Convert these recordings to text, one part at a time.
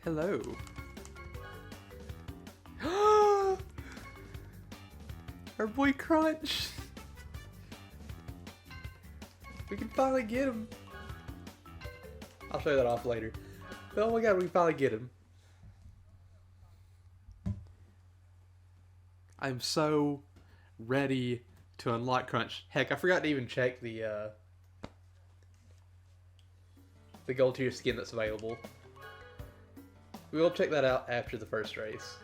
Hello. Our boy Crunch. We can finally get him. I'll show that off later. But oh my god, we can finally get him. I'm so ready to unlock Crunch. Heck, I forgot to even check the gold tier skin that's available. We will check that out after the first race.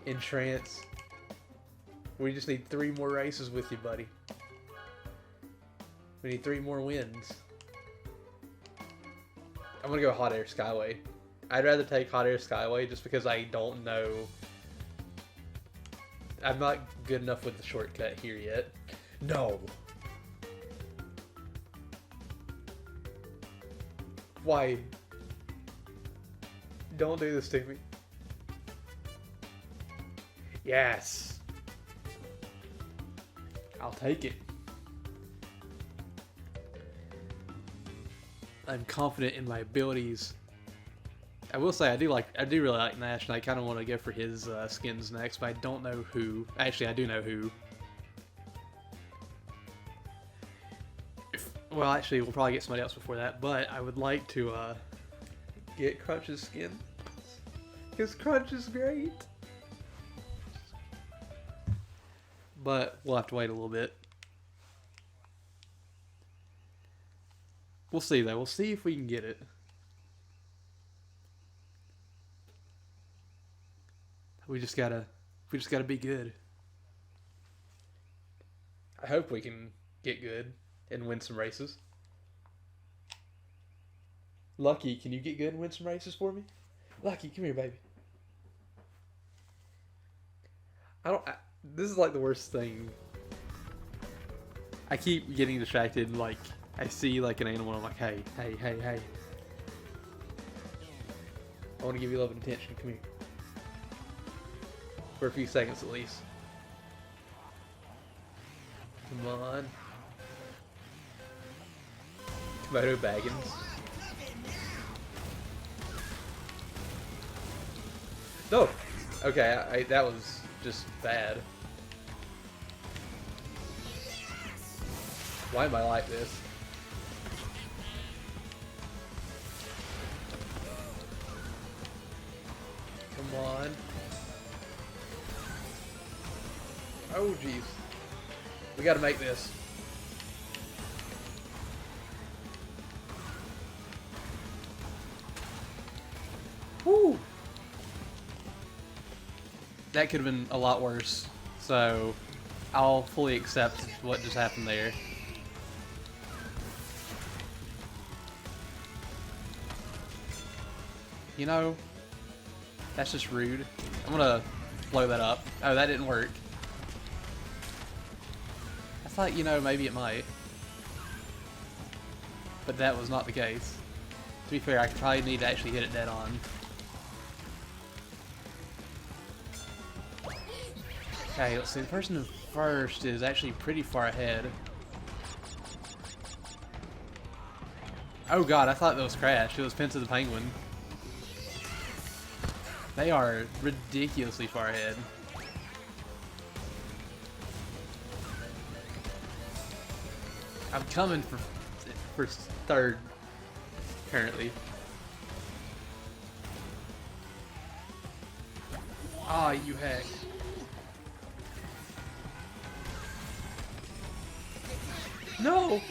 Entrance. We just need 3 more races with you, buddy. We need 3 more wins. I'm gonna go Hot Air Skyway. I'd rather take Hot Air Skyway just because I don't know. I'm not good enough with the shortcut here yet. No! Why? Don't do this to me. Yes! I'll take it. I'm confident in my abilities. I will say I do really like Nash, and I kind of want to go for his skins next, but I don't know who. Actually, I do know who. Well, actually, we'll probably get somebody else before that, but I would like to get Crunch's skin. Because Crunch is great. But we'll have to wait a little bit. We'll see, though. We'll see if we can get it. We just gotta be good. I hope we can get good and win some races. Lucky, can you get good and win some races for me? Lucky, come here, baby. This is like the worst thing. I keep getting distracted, like, I see like an animal and I'm like, hey. I want to give you love and attention, come here. For a few seconds at least. Come on. Tomato Baggins. No! Okay, that was just bad. Why am I like this? Come on. Oh jeez. We gotta make this. Woo! That could have been a lot worse, so I'll fully accept what just happened there. You know, that's just rude. I'm gonna blow that up. Oh, that didn't work. I thought, you know, maybe it might. But that was not the case. To be fair, I probably need to actually hit it dead on. Okay, let's see. The person in first is actually pretty far ahead. Oh god, I thought that was Crash. It was Pence of the Penguin. They are ridiculously far ahead. I'm coming for third currently. Ah, you heck. No!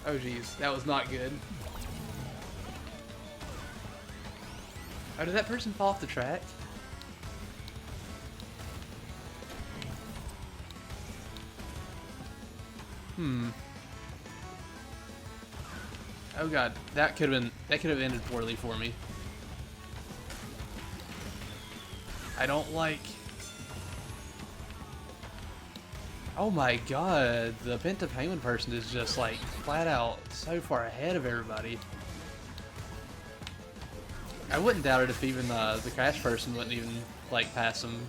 Oh geez, that was not good. Oh, did that person fall off the track? Oh god, that could have ended poorly for me. I don't like. Oh my god, the Penta Penguin person is just like flat out so far ahead of everybody. I wouldn't doubt it if even the Crash person wouldn't even like pass him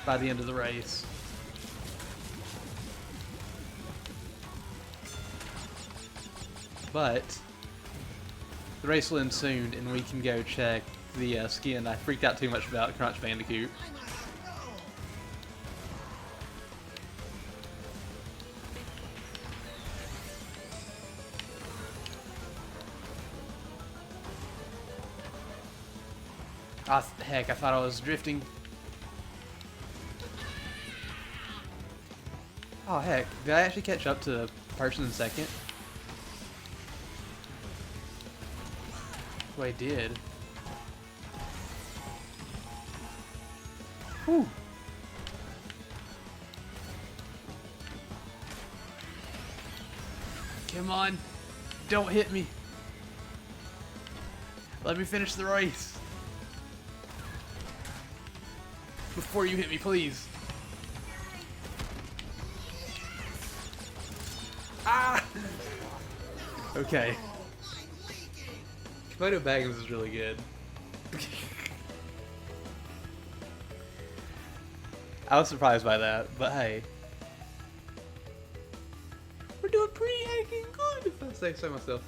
by the end of the race. But the race will end soon, and we can go check the skin. I freaked out too much about Crunch Bandicoot. Ah, heck, I thought I was drifting. Oh, heck. Did I actually catch up to the person in second? Well, I did. Whew. Come on. Don't hit me. Let me finish the race. Before you hit me, please. Ah! Okay. Komodo Baggins is really good. I was surprised by that, but hey. We're doing pretty heckin' good, if I say so myself.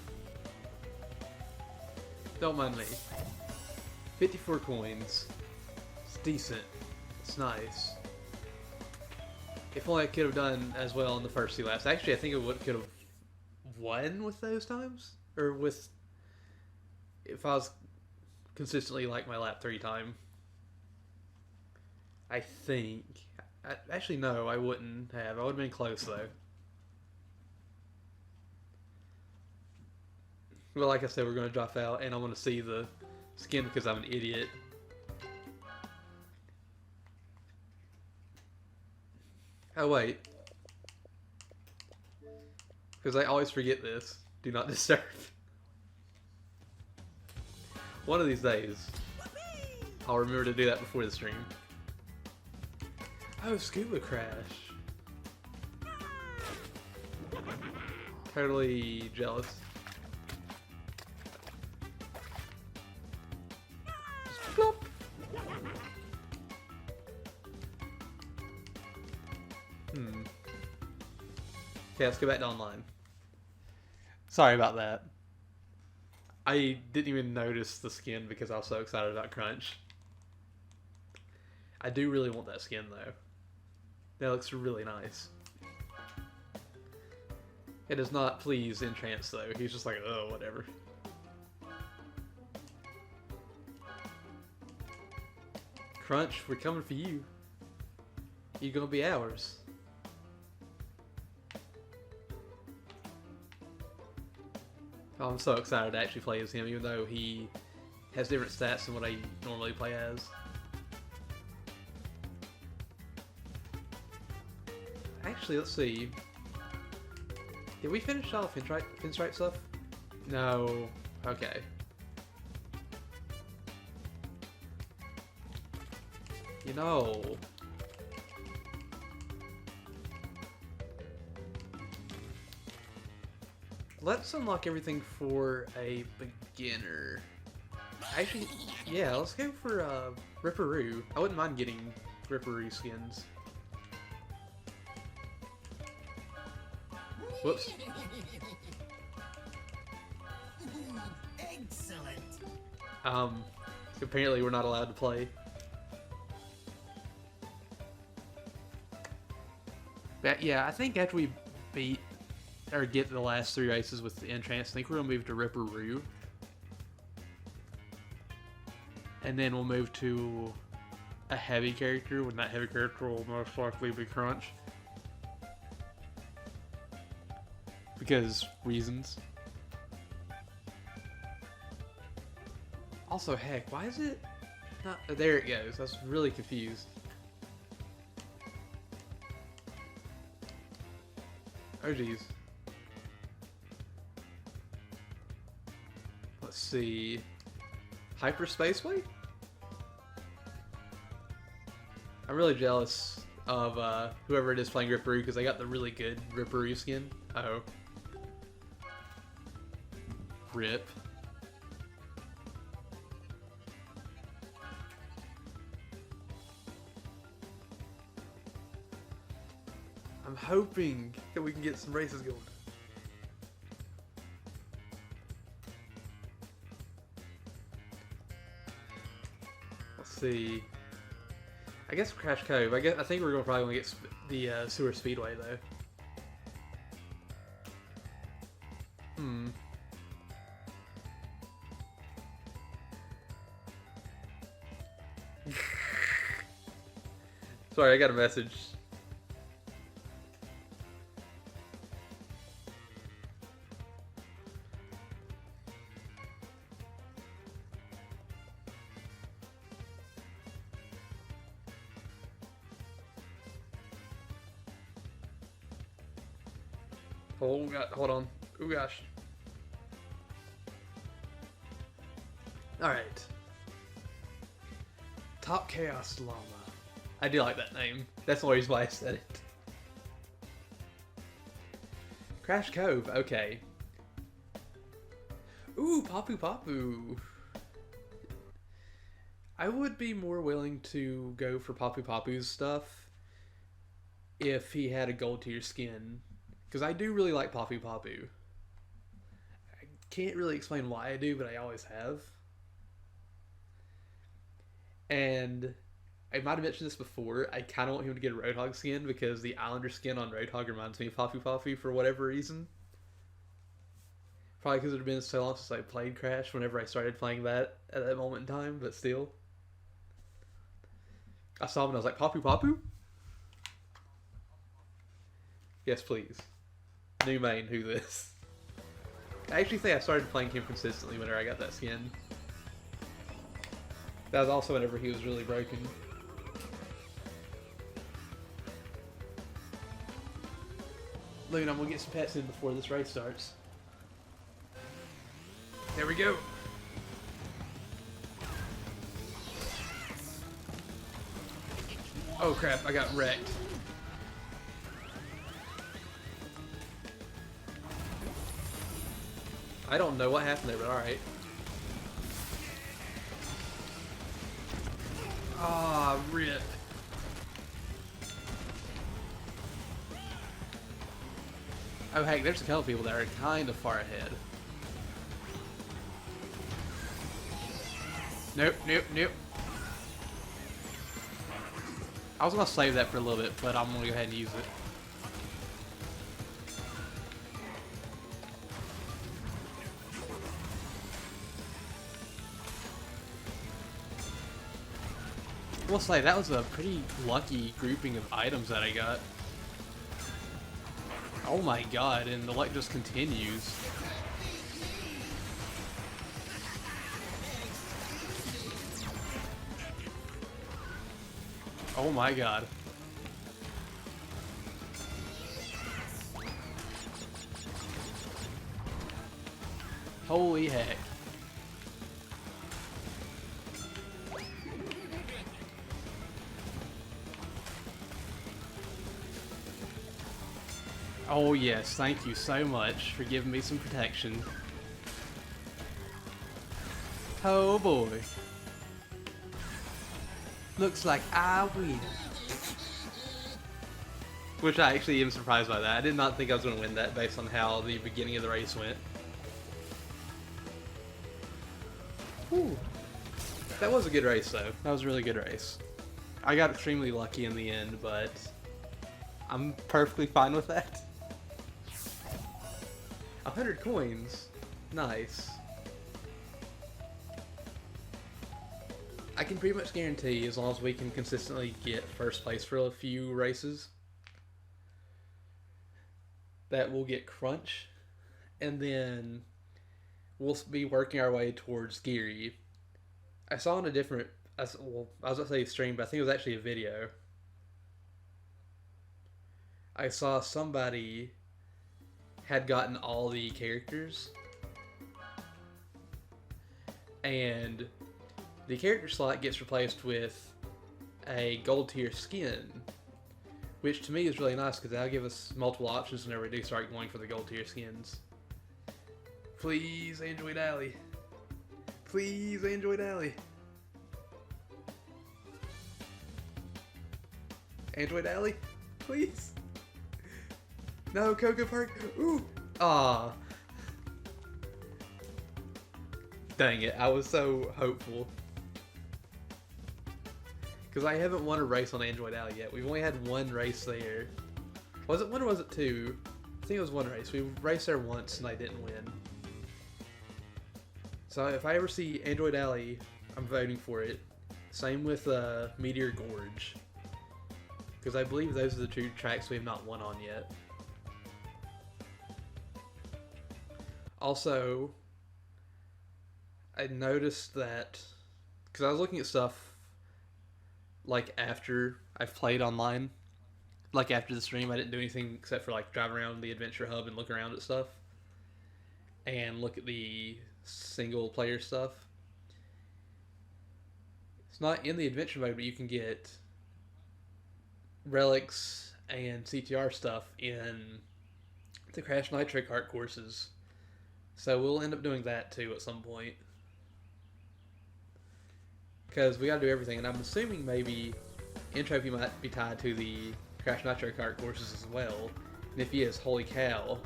Don't mind me. 54 coins. It's decent. It's nice. If only I could have done as well in the first two laps. Actually, I think I could have won with those times. Or with... if I was consistently like my lap 3 time. I think. Actually, no, I wouldn't have. I would have been close, though. Well, like I said, we're going to drop out, and I want to see the skin because I'm an idiot. Oh, wait. Because I always forget this. Do not disturb. One of these days, I'll remember to do that before the stream. Oh, Scuba Crash. Totally jealous. Just plop. Okay, let's go back to online. Sorry about that. I didn't even notice the skin because I was so excited about Crunch. I do really want that skin though. That looks really nice. It does not please Entrance though. He's just like, oh, whatever. Crunch, we're coming for you. You're gonna be ours. Oh, I'm so excited to actually play as him, even though he has different stats than what I normally play as. Actually, let's see. Did we finish off Pinstripe stuff? No. Okay. You know... let's unlock everything for a beginner. Actually, yeah, let's go for Ripperoo. I wouldn't mind getting Ripperoo skins. Whoops. Excellent. Apparently we're not allowed to play. But yeah, I think after we beat or get the last 3 races with the Entrance, I think we're gonna move to Ripperoo. And then we'll move to a heavy character, when that heavy character will most likely be Crunch. Because reasons. Also, heck, why is it not... oh, there it goes. I was really confused. Oh, geez. Let's see. Hyperspaceway? I'm really jealous of whoever it is playing Ripperoo because I got the really good Ripperoo skin. Oh. Rip. I'm hoping that we can get some races going. Let's see. I guess Crash Cove. I think we're gonna probably get the Sewer Speedway though. Sorry, I got a message. Oh god, hold on. Oh gosh. Alright. Top Chaos Llama. I do like that name. That's the reason why I said it. Crash Cove, okay. Ooh, Papu Papu. I would be more willing to go for Papu Papu's stuff if he had a gold tier skin. Because I do really like Papu Papu. I can't really explain why I do, but I always have. And I might have mentioned this before, I kind of want him to get a Roadhog skin because the Islander skin on Roadhog reminds me of Papu Papu for whatever reason. Probably because it had been so long since I played Crash whenever I started playing that at that moment in time, but still. I saw him and I was like, Papu Papu? Yes, please. New main, who this? I actually think I started playing him consistently whenever I got that skin. That was also whenever he was really broken. Look, I'm gonna get some pets in before this race starts. There we go. Oh crap, I got wrecked. I don't know what happened there, but alright. Ah, rip. Oh heck, there's a couple people that are kind of far ahead. Nope, nope, nope. I was gonna save that for a little bit, but I'm gonna go ahead and use it. I will say, that was a pretty lucky grouping of items that I got. Oh my god, and the luck just continues. Oh my god. Holy heck. Oh yes, thank you so much for giving me some protection. Oh boy. Looks like I win. Which I actually am surprised by that. I did not think I was going to win that based on how the beginning of the race went. Whew. That was a good race though. That was a really good race. I got extremely lucky in the end, but I'm perfectly fine with that. 100 coins. Nice. I can pretty much guarantee, as long as we can consistently get first place for a few races, that we'll get Crunch, and then we'll be working our way towards Geary. I saw in a different, well, I was going to say stream, but I think it was actually a video. I saw somebody had gotten all the characters, and the character slot gets replaced with a gold tier skin, which to me is really nice because that'll give us multiple options whenever we do start going for the gold tier skins. Please, Android Alley. Please, Android Alley. Android Alley? Please? No, Coco Park. Ooh. Ah. Dang it, I was so hopeful. Because I haven't won a race on Android Alley yet. We've only had one race there. Was it one or was it two? I think it was one race. We raced there once and I didn't win. So if I ever see Android Alley, I'm voting for it. Same with Meteor Gorge. Because I believe those are the two tracks we have not won on yet. Also, I noticed that, because I was looking at stuff like after I've played online, like after the stream, I didn't do anything except for like drive around the Adventure Hub and look around at stuff and look at the single player stuff. It's not in the adventure mode, but you can get relics and CTR stuff in the Crash Nitro Kart courses. So we'll end up doing that too at some point. Because we gotta do everything, and I'm assuming maybe Entropy might be tied to the Crash Nitro Kart courses as well. And if he is, holy cow.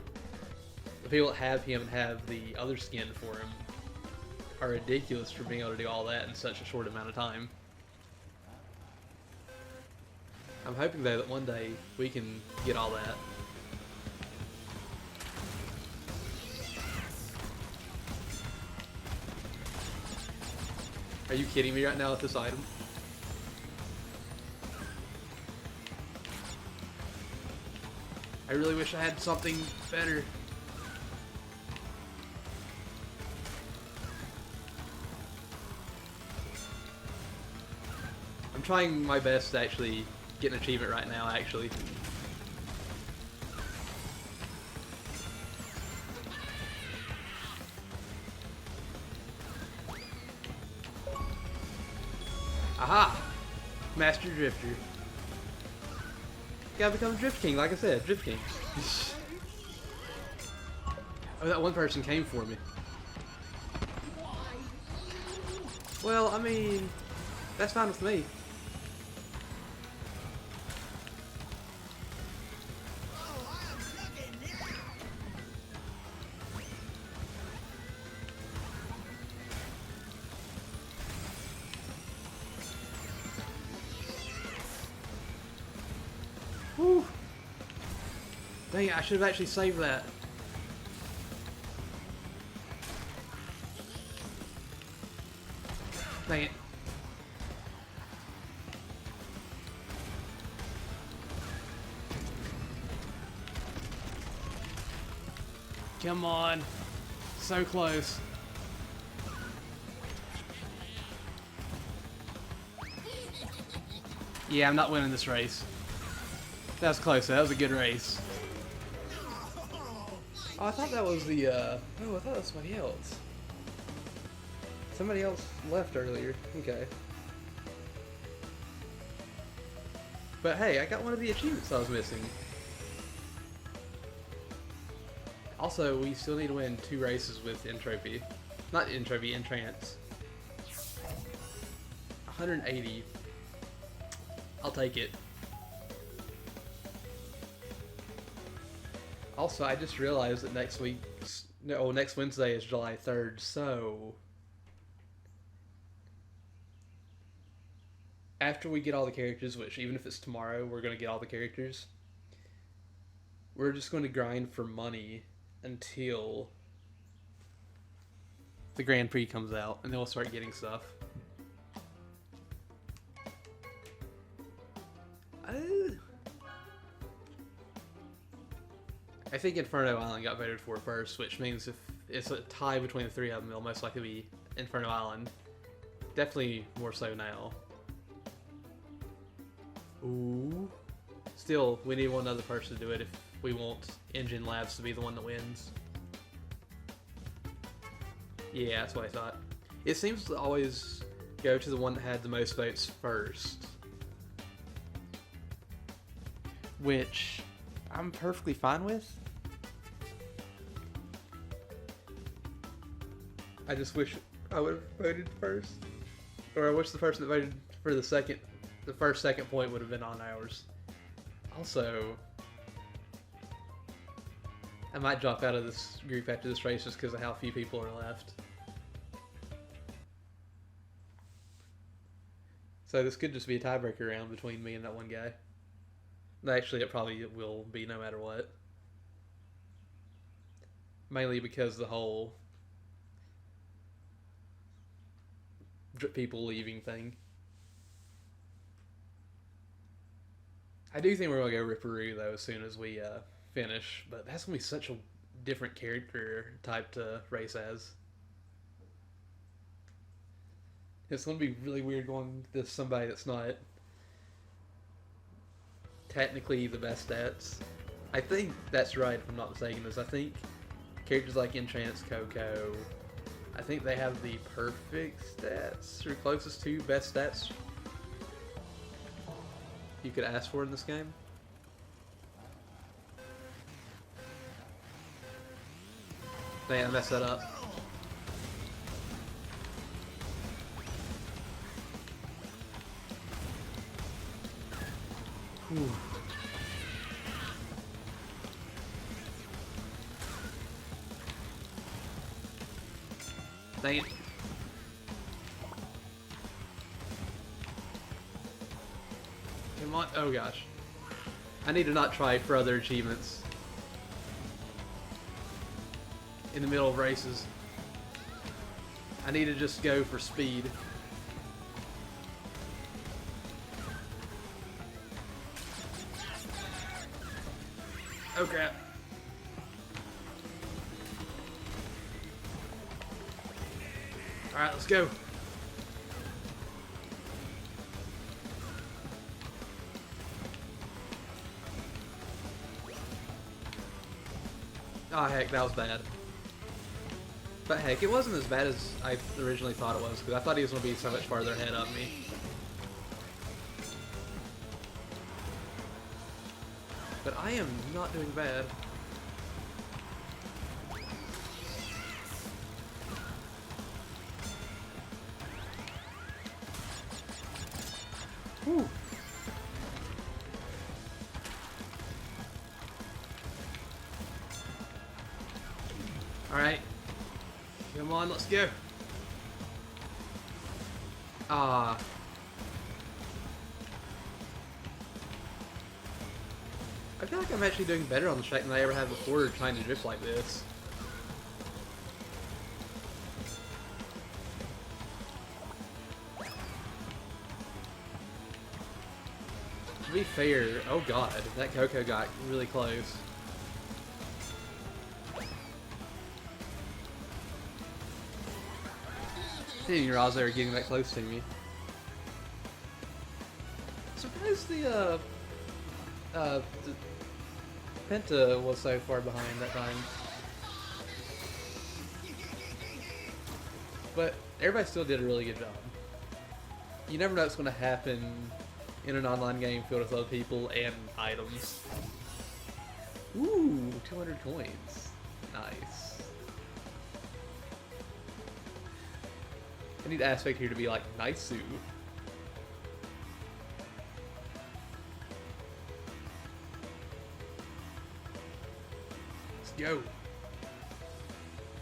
The people that have him and have the other skin for him are ridiculous for being able to do all that in such a short amount of time. I'm hoping though that one day we can get all that. Are you kidding me right now with this item? I really wish I had something better. I'm trying my best to actually get an achievement right now, actually. Aha! Master Drifter. Gotta become Drift King, like I said, Drift King. Oh, that one person came for me. Well, I mean, that's fine with me. Whew. Dang it, I should have actually saved that. Dang it. Come on. So close. Yeah, I'm not winning this race. That was close. That was a good race. Oh, I thought that was the, oh, I thought that was somebody else. Somebody else left earlier. Okay. But hey, I got one of the achievements I was missing. Also, we still need to win 2 races with Entropy. Not Entropy, Entrance. 180. I'll take it. Also, I just realized that next Wednesday is July 3rd, so after we get all the characters, which even if it's tomorrow, we're going to get all the characters, we're just going to grind for money until the Grand Prix comes out, and then we'll start getting stuff. I think Inferno Island got voted for first, which means if it's a tie between the 3 of them, it'll most likely be Inferno Island. Definitely more so now. Ooh. Still, we need one other person to do it if we want Engine Labs to be the one that wins. Yeah, that's what I thought. It seems to always go to the one that had the most votes first. Which I'm perfectly fine with. I just wish I would have voted first. Or I wish the person that voted for the first second point would have been on ours. Also, I might drop out of this group after this race just because of how few people are left. So this could just be a tiebreaker round between me and that one guy. Actually, it probably will be no matter what. Mainly because the whole people leaving thing. I do think we're going to go Ripperoo, though, as soon as we finish. But that's going to be such a different character type to race as. It's going to be really weird going to somebody that's not technically the best stats. I think that's right, if I'm not mistaken, is I think characters like Entrance, Coco, I think they have the perfect stats, or closest to best stats you could ask for in this game. Man, I messed that up. Ooh. Dang it. Come on. Oh gosh. I need to not try for other achievements in the middle of races. I need to just go for speed. Oh crap. Alright, let's go. Oh heck, that was bad. But heck, it wasn't as bad as I originally thought it was, because I thought he was going to be so much farther ahead of me. But I am not doing bad. Whew. Alright. Come on, let's go. Ah. I feel like I'm actually doing better on the track than I ever have before trying to drift like this. To be fair, oh god, that Coco got really close. Didn't even realize they were getting that close to me. Surprised the Penta was so far behind that time. But everybody still did a really good job. You never know what's going to happen in an online game filled with other people and items. Ooh, 200 coins. Nice. I need aspect here to be like Nitro. Let's go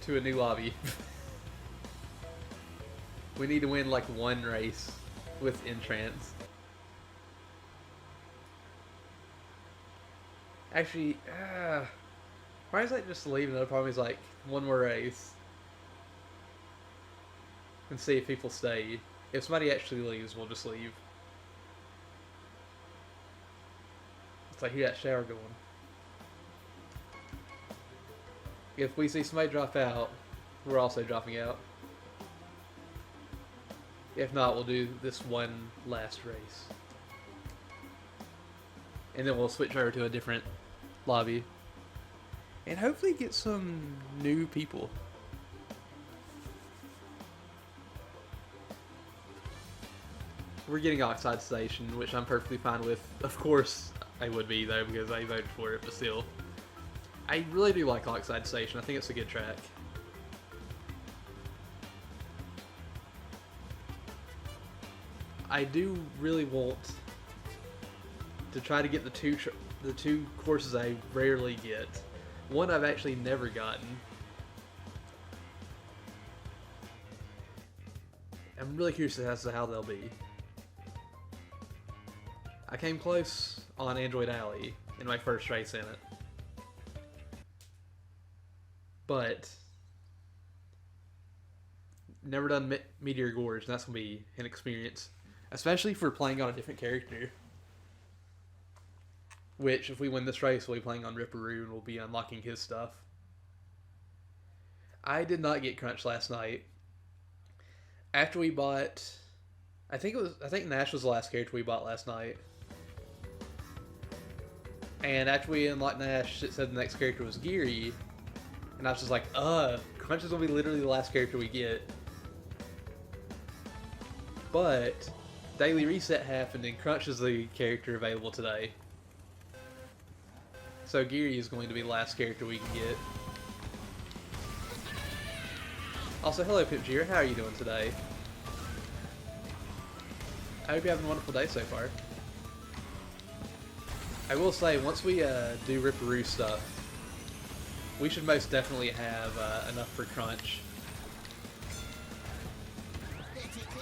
to a new lobby. We need to win like one race with Entrance. Actually, why is that just leaving? The problem is like one more race. And see if people stay. If somebody actually leaves, we'll just leave. It's like, hear that shower going. If we see somebody drop out, we're also dropping out. If not, we'll do this one last race. And then we'll switch over to a different lobby. And hopefully get some new people. We're getting Oxide Station, which I'm perfectly fine with. Of course, I would be, though, because I voted for it, but still. I really do like Oxide Station. I think it's a good track. I do really want to try to get the two courses I rarely get. One I've actually never gotten. I'm really curious as to how they'll be. I came close on Android Alley in my first race in it. But never done Meteor Gorge, and that's going to be an experience. Especially for playing on a different character. Which, if we win this race, we'll be playing on Ripperoo and we'll be unlocking his stuff. I did not get Crunch last night. After we bought... I think Nash was the last character we bought last night. And after we unlocked Nash, it said the next character was Geary. And I was just like, Crunch is going to be literally the last character we get. But Daily Reset happened and Crunch is the character available today. So Geary is going to be the last character we can get. Also, hello Pipgear, how are you doing today? I hope you're having a wonderful day so far. I will say, once we do Ripperoo stuff, we should most definitely have enough for Crunch.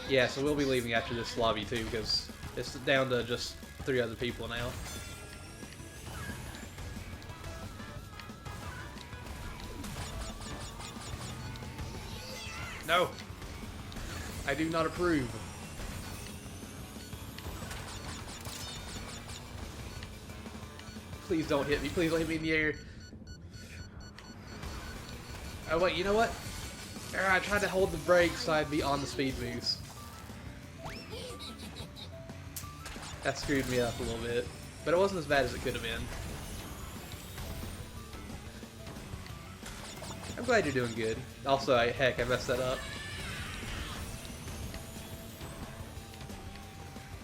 Yeah, so we'll be leaving after this lobby too, because it's down to just 3 other people now. No! I do not approve. Please don't hit me. Please don't hit me in the air. Oh wait, you know what? I tried to hold the brakes so I'd be on the speed boost. That screwed me up a little bit. But it wasn't as bad as it could have been. I'm glad you're doing good. Also, heck, I messed that up.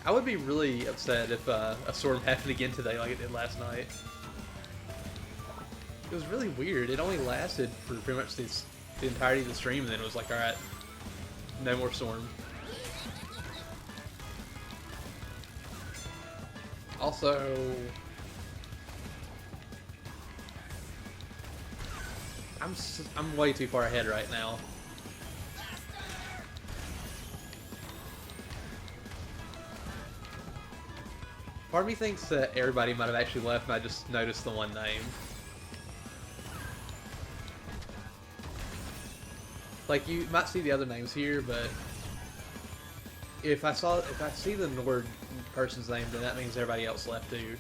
I would be really upset if a storm happened again today like it did last night. It was really weird. It only lasted for pretty much the entirety of the stream, and then it was like, alright, no more storm. Also... I'm way too far ahead right now. Part of me thinks that everybody might have actually left and I just noticed the one name. Like, you might see the other names here, but if I see the Nord person's name, then that means everybody else left too.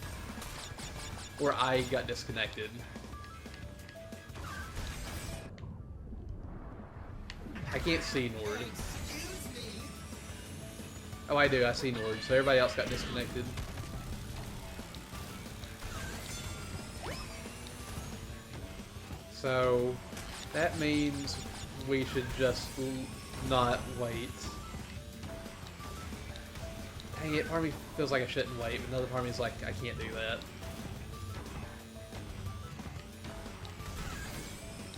Or I got disconnected. I can't see Nord. Oh, I do. I see Nord. So everybody else got disconnected. So that means we should just not wait. Dang it, part of me feels like I shouldn't wait, but another part of me is like, I can't do that.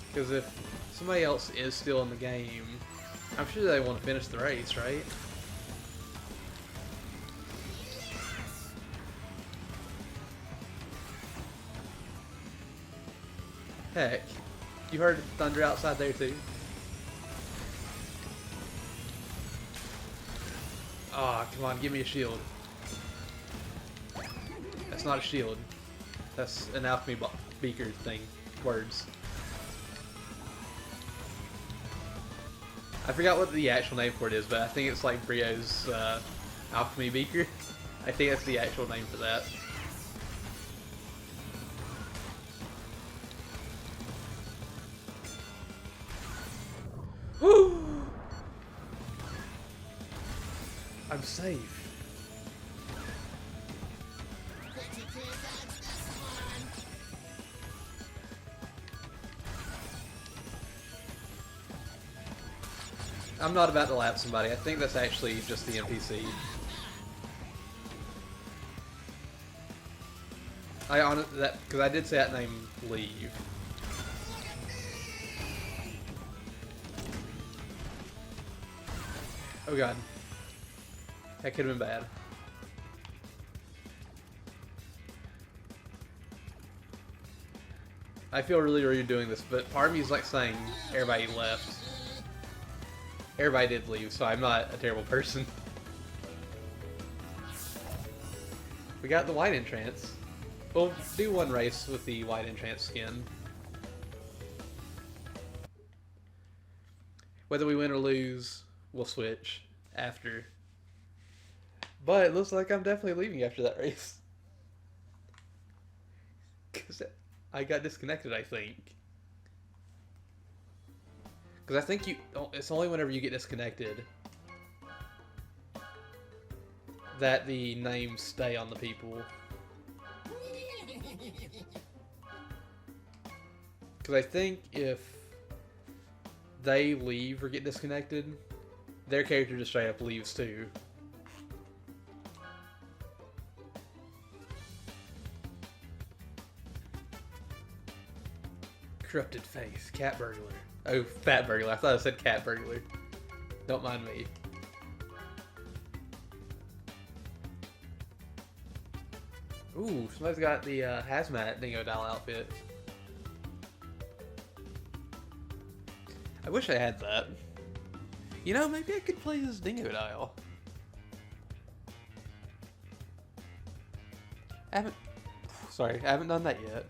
Because if somebody else is still in the game, I'm sure they want to finish the race, right? Heck, you heard thunder outside there too? Aw, oh, come on, give me a shield. That's not a shield. That's an alchemy beaker thing. Words. I forgot what the actual name for it is, but I think it's like Brio's alchemy beaker. I think that's the actual name for that. Woo! I'm safe. I'm not about to lap somebody. I think that's actually just the NPC. I honestly, because I did say that name, leave. Oh god. That could have been bad. I feel really rude doing this, but part of me is like saying everybody left. Everybody did leave, so I'm not a terrible person. We got the white entrance. We'll do one race with the white entrance skin. Whether we win or lose, we'll switch after. But it looks like I'm definitely leaving after that race. Because I got disconnected, I think. Because I think it's only whenever you get disconnected that the names stay on the people. Because I think if they leave or get disconnected, their character just straight up leaves too. Corrupted Faith, Cat Burglar. Oh, Fat Burglar. I thought I said Cat Burglar. Don't mind me. Ooh, somebody's got the hazmat Dingo Doll outfit. I wish I had that. You know, maybe I could play this Dingo Doll. I haven't done that yet.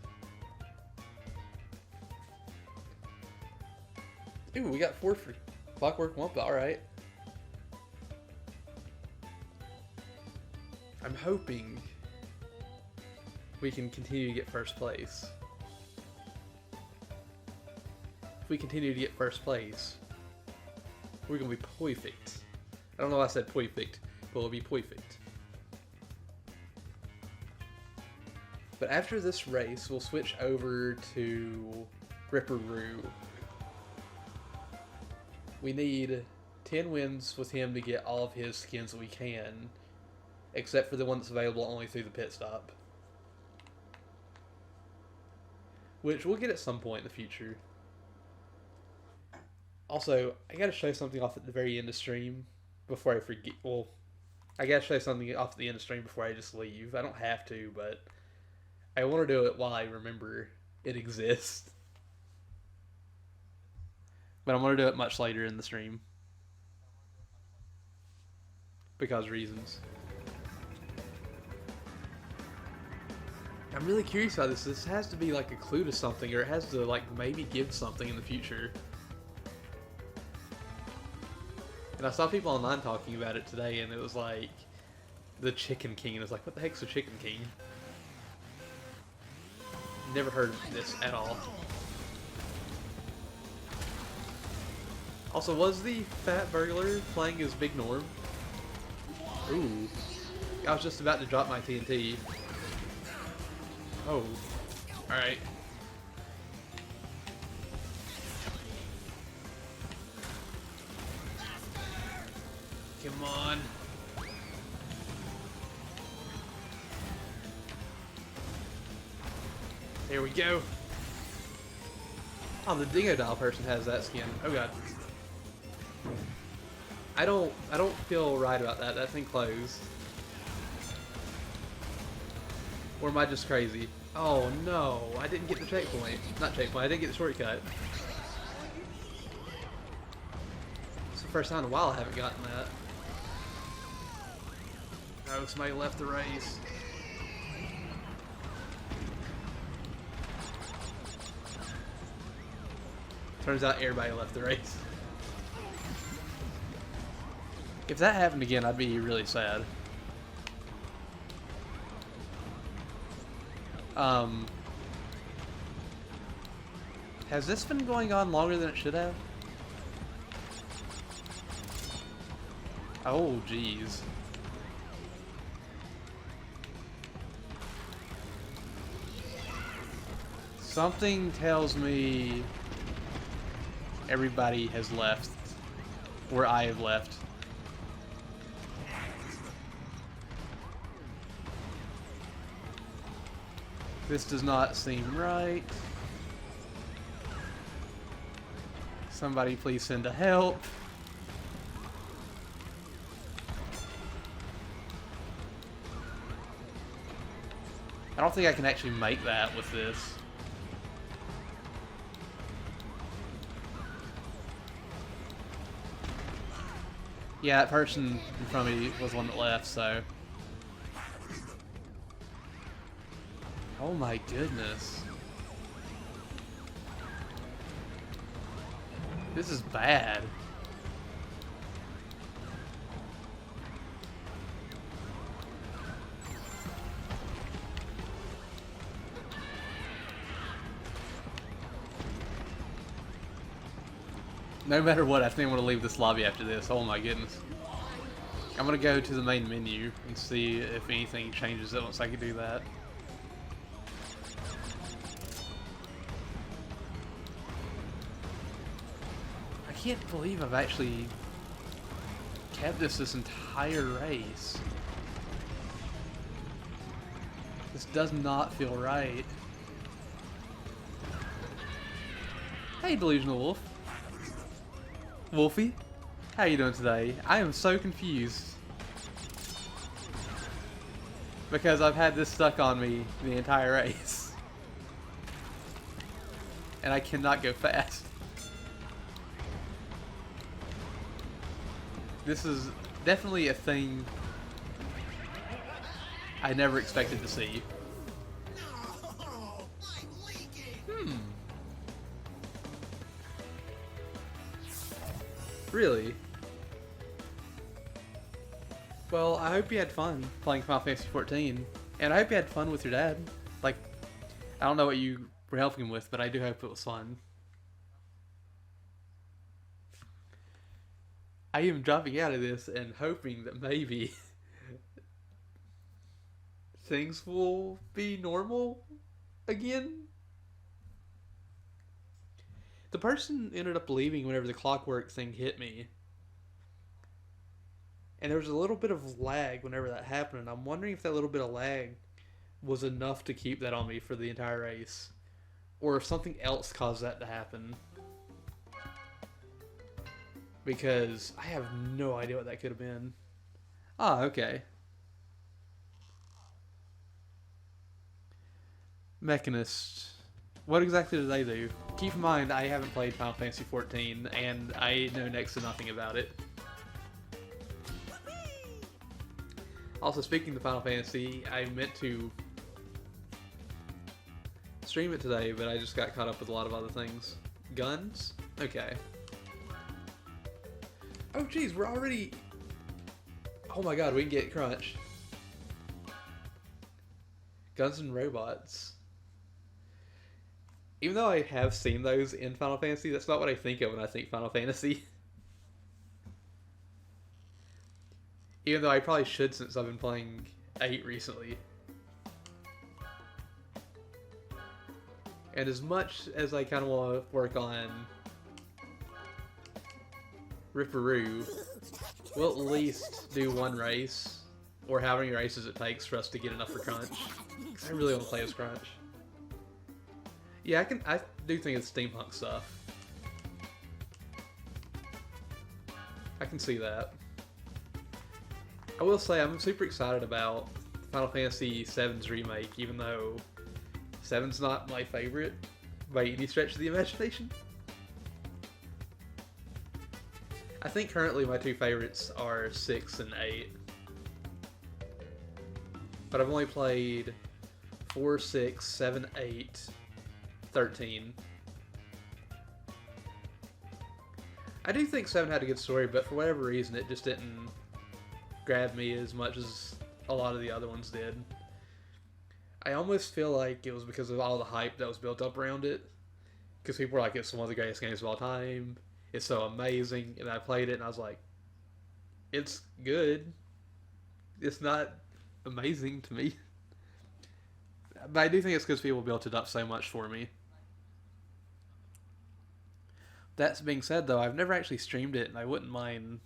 Ooh, we got 4 for Clockwork Wumpa, alright. I'm hoping we can continue to get first place. If we continue to get first place, we're gonna be perfect. I don't know why I said perfect, but we'll be perfect. But after this race, we'll switch over to Ripperoo. We need 10 wins with him to get all of his skins that we can, except for the one that's available only through the pit stop. Which we'll get at some point in the future. Also, I gotta show something off at the very end of stream before I forget. Well, I gotta show something off at the end of stream before I just leave. I don't have to, but I want to do it while I remember it exists. But I'm going to do it much later in the stream. Because reasons. I'm really curious about this. This has to be like a clue to something, or it has to like maybe give something in the future. And I saw people online talking about it today, and it was like the Chicken King, and it was like, what the heck's a Chicken King? Never heard of this at all. Also, was the Fat Burglar playing as Big Norm? Ooh. I was just about to drop my TNT. Oh. Alright. Come on. There we go. Oh, the Dingo Doll person has that skin. Oh god. I don't feel right about that. That thing closed. Or am I just crazy? Oh no, I didn't get the checkpoint. Not checkpoint, I didn't get the shortcut. It's the first time in a while I haven't gotten that. Oh, somebody left the race. Turns out everybody left the race. If that happened again, I'd be really sad. Has this been going on longer than it should have? Oh, jeez. Something tells me everybody has left, or I have left. This does not seem right. Somebody please send a help. I don't think I can actually make that with this. Yeah, that person in front of me was the one that left, so... Oh my goodness. This is bad. No matter what, I think I'm going to leave this lobby after this. Oh my goodness. I'm going to go to the main menu and see if anything changes once I can do that. I can't believe I've actually kept this entire race. This does not feel right. Hey, Delusional Wolf. Wolfie, how you doing today? I am so confused. Because I've had this stuck on me the entire race. And I cannot go fast. This is definitely a thing I never expected to see. Really? Well, I hope you had fun playing Final Fantasy XIV. And I hope you had fun with your dad. Like, I don't know what you were helping him with, but I do hope it was fun. I am dropping out of this and hoping that maybe things will be normal again. The person ended up leaving whenever the clockwork thing hit me. And there was a little bit of lag whenever that happened. And I'm wondering if that little bit of lag was enough to keep that on me for the entire race. Or if something else caused that to happen. Because I have no idea what that could have been. Ah, okay. Mechanist. What exactly do they do? Keep in mind, I haven't played Final Fantasy XIV, and I know next to nothing about it. Also, speaking of Final Fantasy, I meant to stream it today, but I just got caught up with a lot of other things. Guns? Okay. Oh, geez, we're already... Oh my god, we can get Crunch. Guns and Robots. Even though I have seen those in Final Fantasy, that's not what I think of when I think Final Fantasy. Even though I probably should since I've been playing 8 recently. And as much as I kind of want to work on Ripperoo, we'll at least do one race, or how many races it takes for us to get enough for Crunch. Because I really want to play as Crunch. Yeah, I do think it's steampunk stuff. I can see that. I will say I'm super excited about Final Fantasy VII's remake, even though 7's not my favorite by any stretch of the imagination. I think currently my two favorites are 6 and 8. But I've only played 4, 6, 7, 8, 13. I do think 7 had a good story, but for whatever reason it just didn't grab me as much as a lot of the other ones did. I almost feel like it was because of all the hype that was built up around it. Because people were like, it's one of the greatest games of all time. It's so amazing. And I played it and I was like, it's good. It's not amazing to me. But I do think it's because people built it up so much for me. That being said, though, I've never actually streamed it, and I wouldn't mind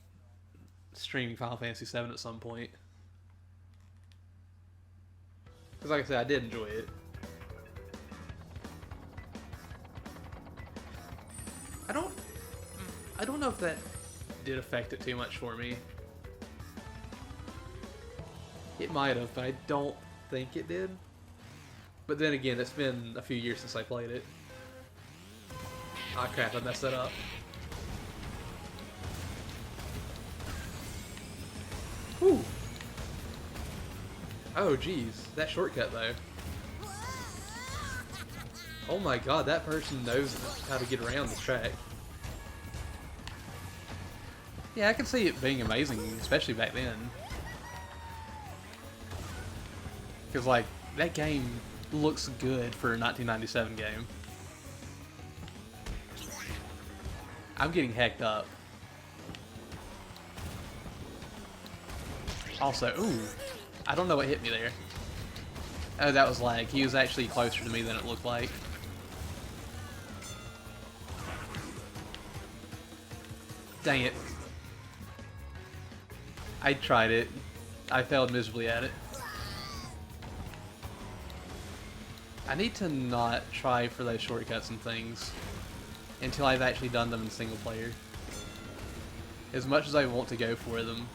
streaming Final Fantasy VII at some point. Because like I said, I did enjoy it. I don't know if that did affect it too much for me. It might have, but I don't think it did. But then again, it's been a few years since I played it. Ah crap, I messed that up. Whew. Oh, geez. That shortcut, though. Oh my god, that person knows how to get around the track. Yeah, I can see it being amazing, especially back then. Because, like, that game looks good for a 1997 game. I'm getting hacked up. Also, ooh, I don't know what hit me there. Oh, that was lag. He was actually closer to me than it looked like. Dang it. I tried it. I failed miserably at it. I need to not try for those shortcuts and things until I've actually done them in single player. As much as I want to go for them.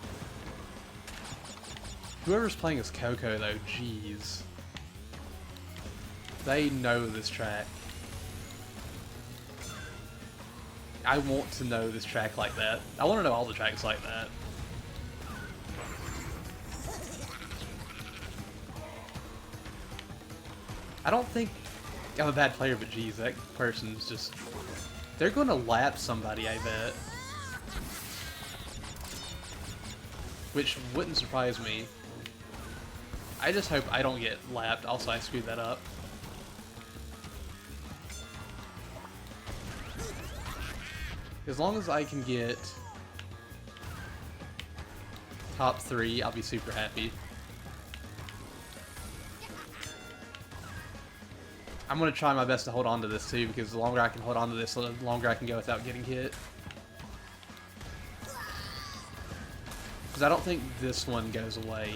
Whoever's playing as Coco though, jeez. They know this track. I want to know this track like that. I want to know all the tracks like that. I don't think I'm a bad player, but geez, that person's just... They're going to lap somebody, I bet. Which wouldn't surprise me. I just hope I don't get lapped. Also, I screwed that up. As long as I can get top 3, I'll be super happy. I'm going to try my best to hold on to this too, because the longer I can hold on to this, the longer I can go without getting hit. Because I don't think this one goes away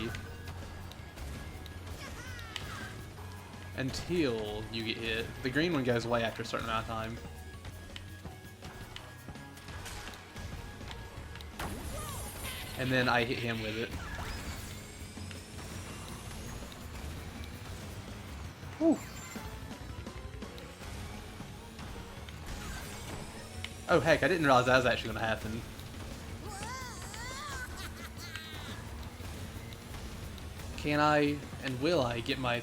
until you get hit. The green one goes away after a certain amount of time. And then I hit him with it. Whew. Oh heck, I didn't realize that was actually going to happen. Can I, and will I, get my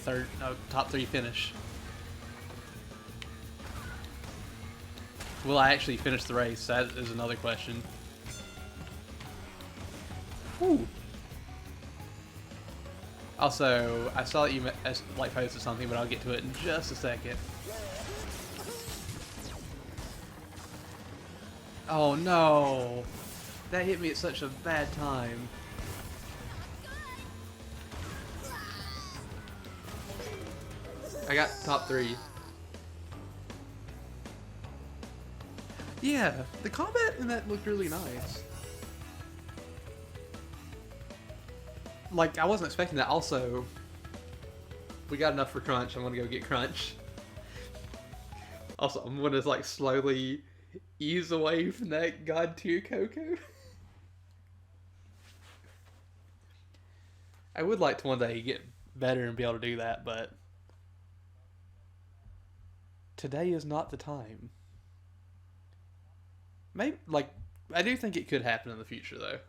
top 3 finish? Will I actually finish the race? That is another question. Whew. Also, I saw that you like posted something, but I'll get to it in just a second. Oh no! That hit me at such a bad time. I got top 3. Yeah, the combat in that looked really nice. Like, I wasn't expecting that. Also, we got enough for Crunch. I'm gonna go get Crunch. Also, I'm gonna like slowly ease away from that god tier Coco. I would like to one day get better and be able to do that, but today is not the time. Maybe, like, I do think it could happen in the future, though.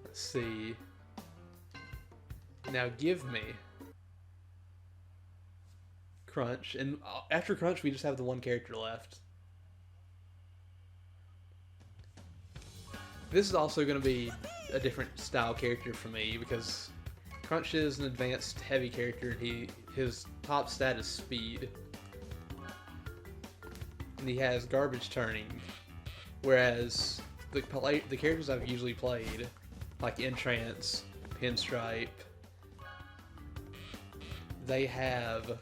Let's see. Now give me Crunch, and after Crunch we just have the one character left. This is also going to be a different style character for me because Crunch is an advanced heavy character and his top stat is speed. And he has garbage turning, whereas the characters I've usually played, like Entrance, Pinstripe, they have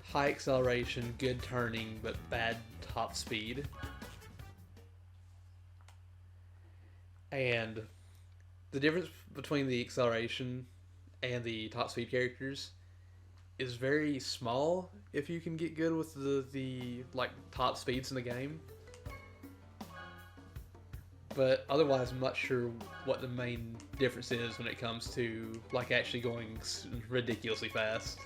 high acceleration, good turning, but bad top speed. And the difference between the acceleration and the top speed characters is very small if you can get good with the like top speeds in the game. But otherwise, I'm not sure what the main difference is when it comes to like actually going ridiculously fast.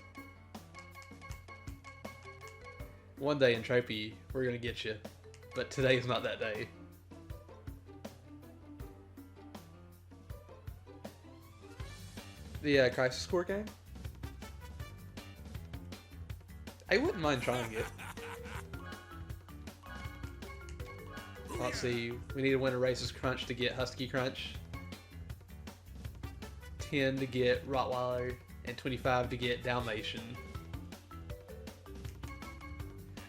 One day in Trophy, we're gonna get you. but today is not that day. The Crisis Core game? I wouldn't mind trying it. Let's see, we need to win a Races Crunch to get Husky Crunch, 10 to get Rottweiler, and 25 to get Dalmatian.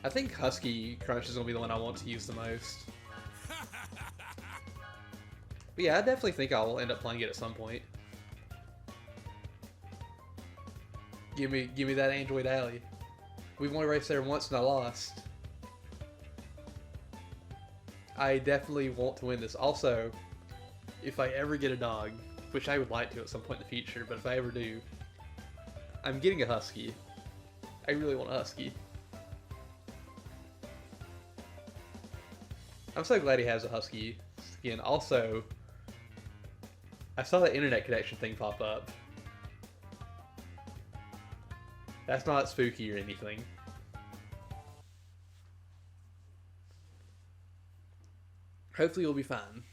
I think Husky Crunch is going to be the one I want to use the most. But yeah, I definitely think I'll end up playing it at some point. Give me that Android Alley. We've only raced there once and I lost. I definitely want to win this. Also, if I ever get a dog, which I would like to at some point in the future, but if I ever do, I'm getting a Husky. I really want a Husky. I'm so glad he has a Husky skin. Also, I saw that internet connection thing pop up. That's not spooky or anything. Hopefully you'll be fine.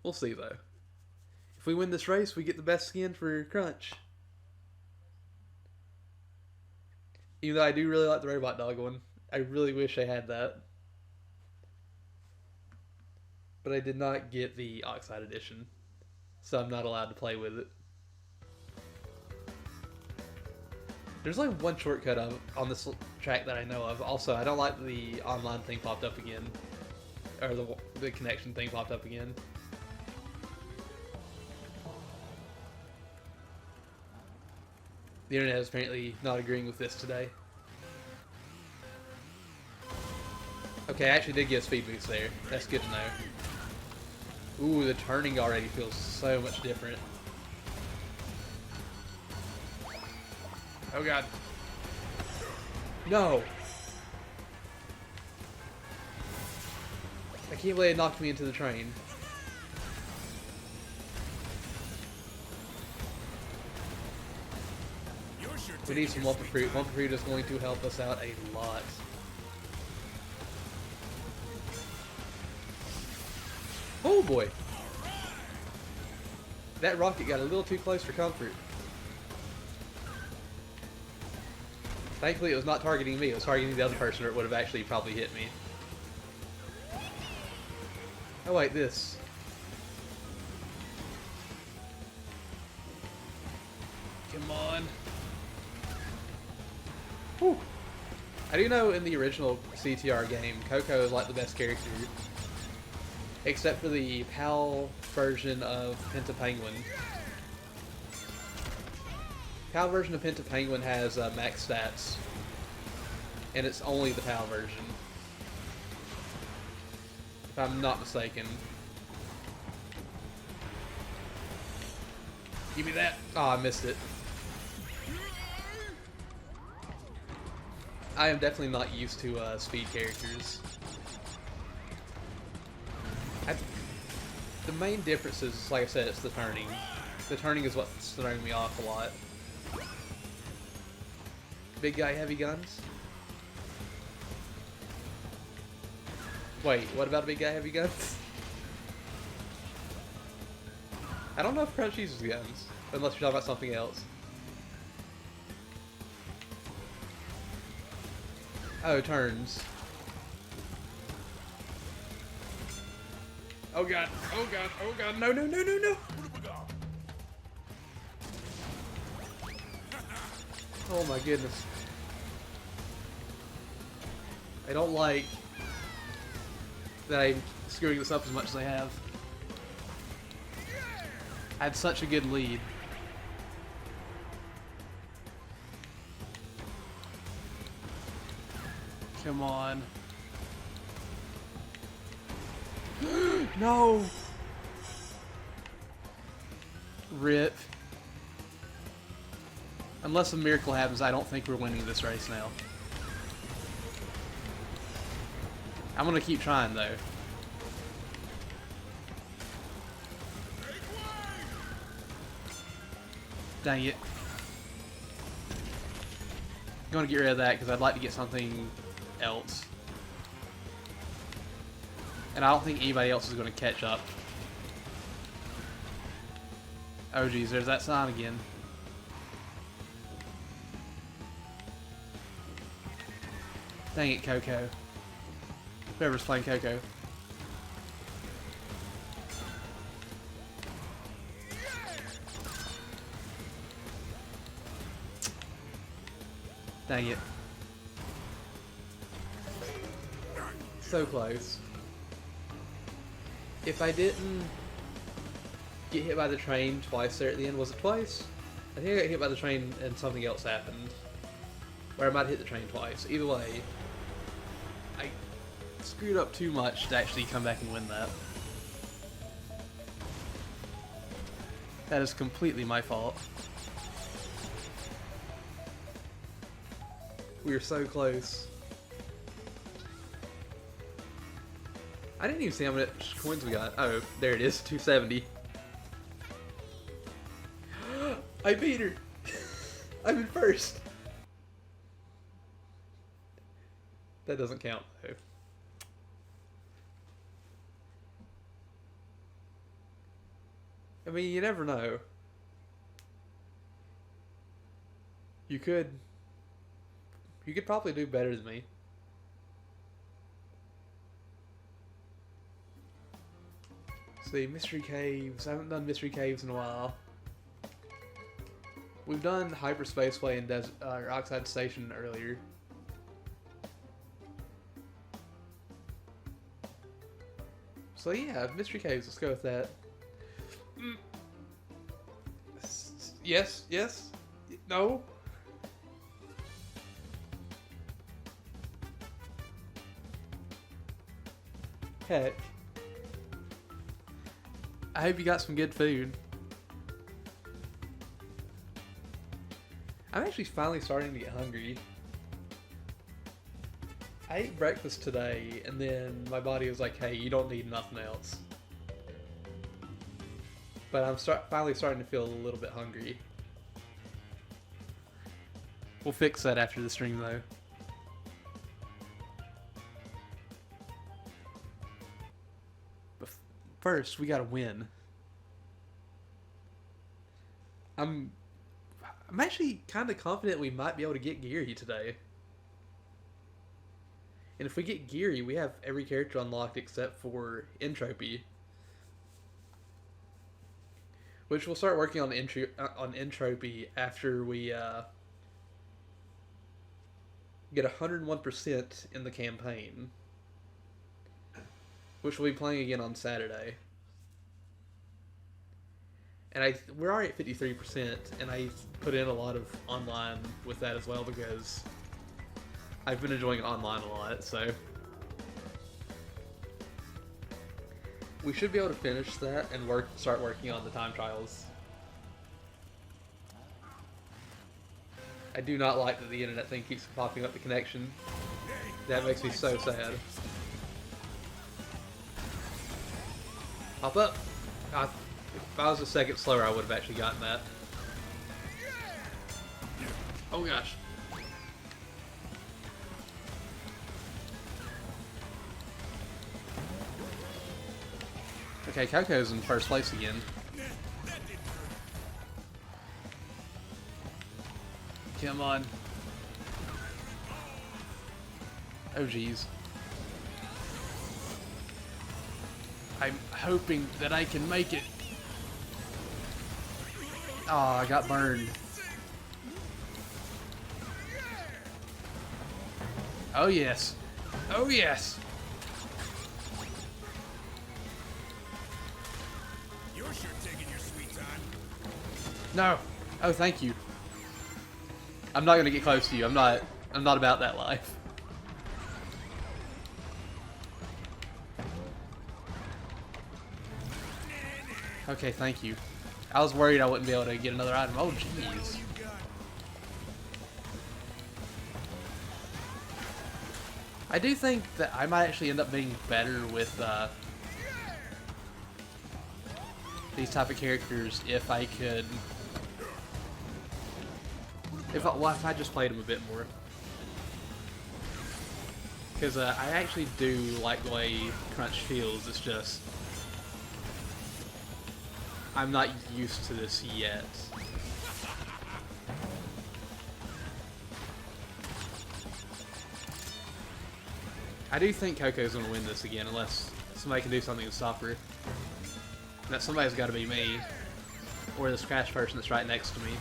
We'll see though. If we win this race, we get the best skin for Crunch. Even though I do really like the Robot Dog one. I really wish I had that. But I did not get the Oxide Edition. So I'm not allowed to play with it. There's only one shortcut on this track that I know of. Also, I don't like the online thing popped up again. Or the connection thing popped up again. The internet is apparently not agreeing with this today. Okay, I actually did get a speed boost there. That's good to know. Ooh, the turning already feels so much different. Oh god. No! I can't believe it knocked me into the train. We need some Wumpa Fruit. Wumpa Fruit is going to help us out a lot. Oh boy! That rocket got a little too close for comfort. Thankfully it was not targeting me, it was targeting the other person or it would have actually probably hit me. Oh wait, this. Come on. Whew. I do know in the original CTR game, Coco is like the best character. Except for the PAL version of Pentapenguin. PAL version of Pentapenguin has max stats. And it's only the PAL version. If I'm not mistaken. Give me that! Oh, I missed it. I am definitely not used to speed characters. The main difference is, like I said, it's the turning. The turning is what's throwing me off a lot. Big guy, heavy guns? Wait, what about a big guy, heavy guns? I don't know if Crunch uses guns, unless you're talking about something else. Oh, turns. Oh god, oh god, oh god, no, no, no, no, no! Oh my goodness. I don't like that I'm screwing this up as much as I have. I had such a good lead. Come on. No! Rip. Unless a miracle happens, I don't think we're winning this race now. I'm gonna keep trying though. Dang it. I'm gonna get rid of that because I'd like to get something else. And I don't think anybody else is going to catch up. Oh geez, there's that sign again. Dang it, Coco. Whoever's playing Coco. Dang it. So close. If I didn't get hit by the train twice there at the end, was it twice? I think I got hit by the train and something else happened. Or I might hit the train twice. Either way, I screwed up too much to actually come back and win that. That is completely my fault. We were so close. I didn't even see how much coins we got. Oh, there it is, 270. I beat her! I'm in first! That doesn't count, though. I mean, you never know. You could probably do better than me. See, Mystery Caves. I haven't done Mystery Caves in a while. We've done Hyperspaceway and Oxide Station earlier. So yeah, Mystery Caves, let's go with that. Yes, yes, no. Heck. I hope you got some good food. I'm actually finally starting to get hungry. I ate breakfast today, and then my body was like, hey, you don't need nothing else. But I'm finally starting to feel a little bit hungry. We'll fix that after the stream, though. But first, we gotta win. I'm actually kind of confident we might be able to get Geary today. And if we get Geary, we have every character unlocked except for Entropy. Which we'll start working on Entropy after we get 101% in the campaign. Which we'll be playing again on Saturday. And we're already at 53%, and I put in a lot of online with that as well because I've been enjoying online a lot, so we should be able to finish that and start working on the time trials. I do not like that the internet thing keeps popping up the connection. That makes me so sad. Pop up! If I was a second slower, I would have actually gotten that. Oh gosh. Okay, Coco's in first place again. Come on. Oh geez. I'm hoping that I can make it. Oh, I got burned. Oh yes. Oh yes. You're sure taking your sweet time. No. Oh, thank you. I'm not gonna get close to you. I'm not about that life. Okay, thank you. I was worried I wouldn't be able to get another item. Oh, jeez. I do think that I might actually end up being better with these type of characters if I could... If I just played them a bit more. Because I actually do like the way Crunch feels, it's just I'm not used to this yet. I do think Coco's going to win this again unless somebody can do something to stop her. That somebody's got to be me. Or this Crash person that's right next to me.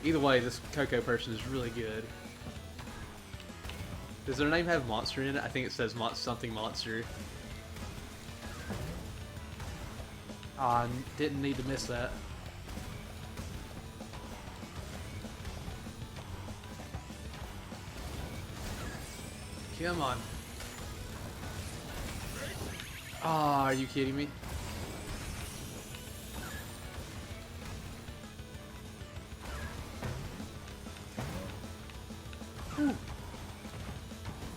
Either way, this Coco person is really good. Does their name have monster in it? I think it says something monster. Ah, didn't need to miss that. Come on. Ah, are you kidding me? Whew.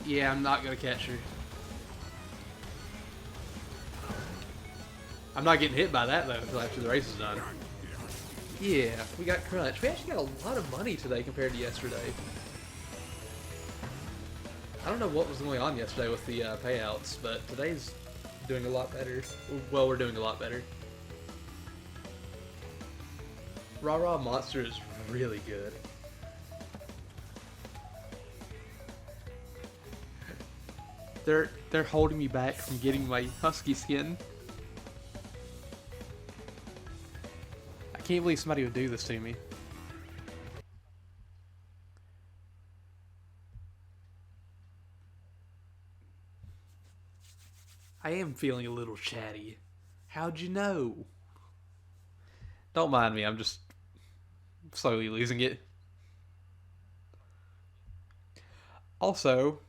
Yeah, I'm not gonna catch her. I'm not getting hit by that though until after the race is done. Yeah, we got Crunch. We actually got a lot of money today compared to yesterday. I don't know what was going on yesterday with the payouts, but today's doing a lot better. Well, we're doing a lot better. Raw Monster is really good. They're holding me back from getting my husky skin. I can't believe somebody would do this to me. I am feeling a little chatty. How'd you know? Don't mind me, I'm just slowly losing it. Also,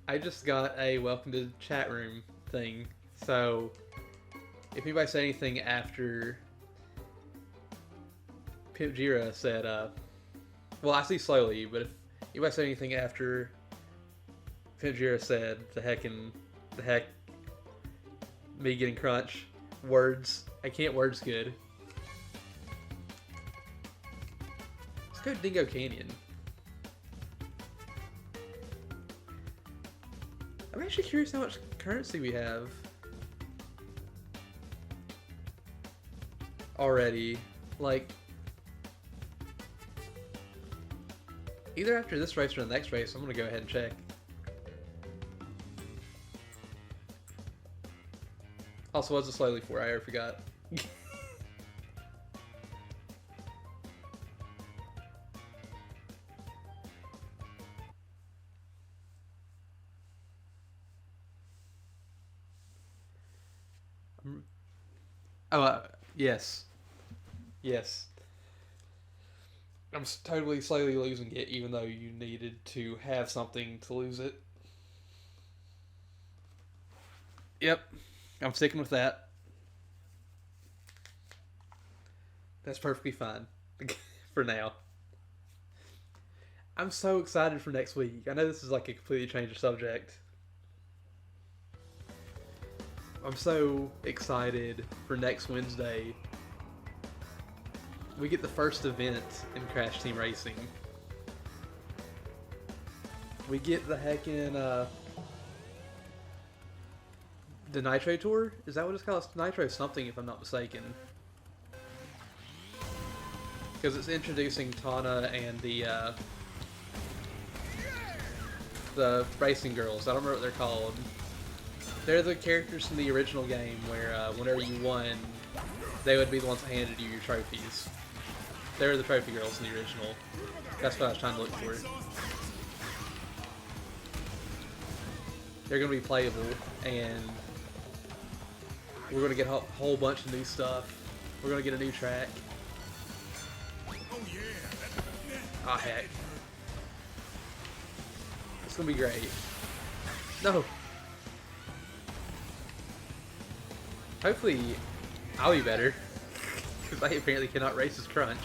I just got a welcome to the chat room thing, so if anybody said anything after Pimp Jira said, well, I see slowly, but if anybody said anything after Pimp Jira said, the heck, me getting Crunch, words, I can't words good. Let's go to Dingo Canyon. I'm actually curious how much currency we have already. Like, either after this race or the next race, I'm gonna go ahead and check. Also, what's it slowly for? I already forgot. Oh, yes. Yes. I'm totally slowly losing it, even though you needed to have something to lose it. Yep. I'm sticking with that. That's perfectly fine. For now. I'm so excited for next week. I know this is like a completely change of subject. I'm so excited for next Wednesday. We get the first event in Crash Team Racing. We get the heckin' the Nitro Tour? Is that what it's called? It's Nitro something, if I'm not mistaken. Because it's introducing Tana and the racing girls. I don't remember what they're called. They're the characters from the original game where whenever you won, they would be the ones that handed you your trophies. They were the trophy girls in the original. That's what I was trying to look for. They're going to be playable, and we're going to get a whole bunch of new stuff. We're going to get a new track. Ah, heck. It's going to be great. No! Hopefully, I'll be better. Because I apparently cannot race as Crunch.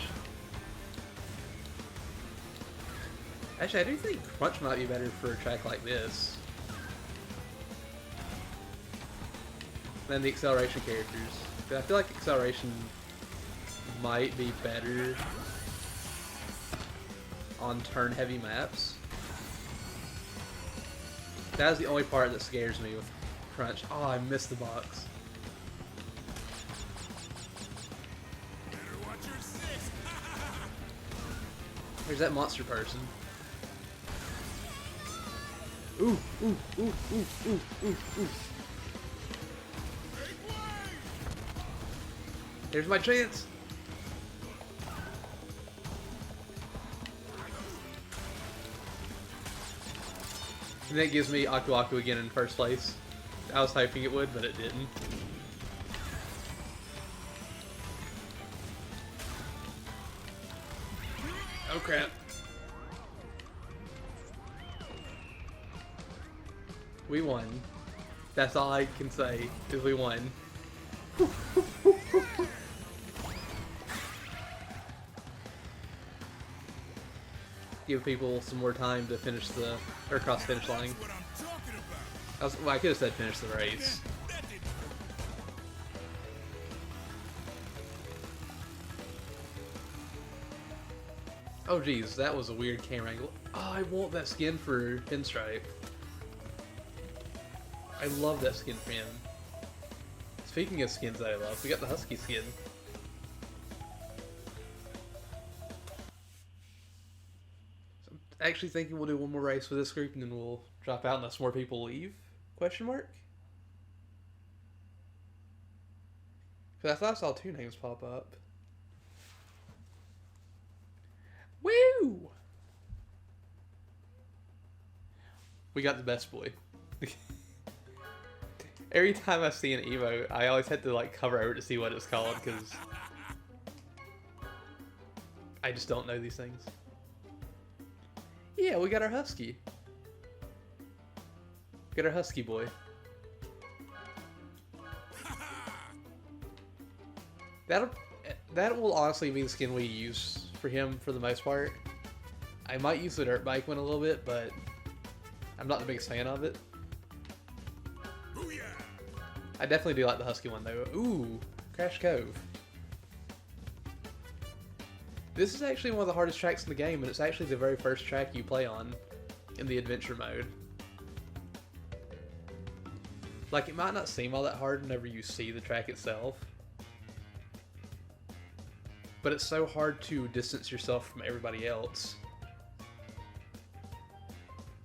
Actually, I do think Crunch might be better for a track like this than the acceleration characters. But I feel like acceleration might be better on turn-heavy maps. That is the only part that scares me with Crunch. Oh, I missed the box. Better watch your six. There's that monster person. Ooh, ooh, ooh, ooh, ooh, ooh, ooh. Make way! There's my chance. And that gives me Aku Aku again in first place. I was hoping it would, but it didn't. Oh crap. We won. That's all I can say, is we won. Give people some more time to finish the, or cross the finish line. That's what I'm talking about. Well, I could have said finish the race. That didn't Oh geez, that was a weird camera angle. Oh, I want that skin for Pinstripe. I love that skin for him. Speaking of skins that I love, we got the Husky skin. So I'm actually thinking we'll do one more race with this group and then we'll drop out unless more people leave? Question mark? Because I thought I saw two names pop up. Woo! We got the best boy. Every time I see an Evo, I always had to like cover over to see what it's called because I just don't know these things. Yeah, we got our Husky. We got our Husky boy. That will honestly be the skin we use for him for the most part. I might use the dirt bike one a little bit, but I'm not the biggest fan of it. Booyah! I definitely do like the Husky one though. Ooh, Crash Cove. This is actually one of the hardest tracks in the game, and it's actually the very first track you play on in the adventure mode. Like, it might not seem all that hard whenever you see the track itself, but it's so hard to distance yourself from everybody else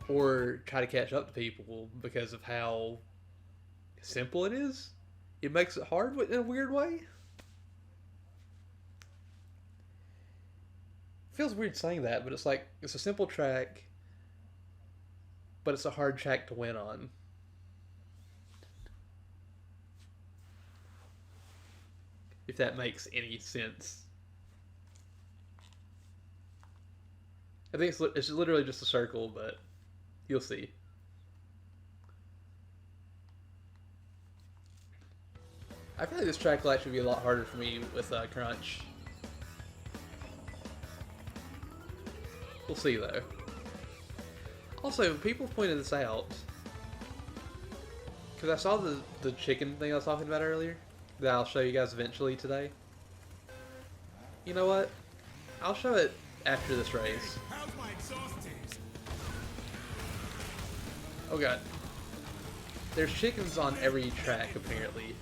or try to catch up to people because of how simple it is. It makes it hard in a weird way. Feels weird saying that, but it's like, it's a simple track, but it's a hard track to win on. If that makes any sense. I think it's literally just a circle, but you'll see. I feel like this track will actually be a lot harder for me with Crunch. We'll see though. Also, people pointed this out because I saw the chicken thing I was talking about earlier that I'll show you guys eventually today. You know what? I'll show it after this race. How's my exhaust taste? Oh god. There's chickens on every track apparently.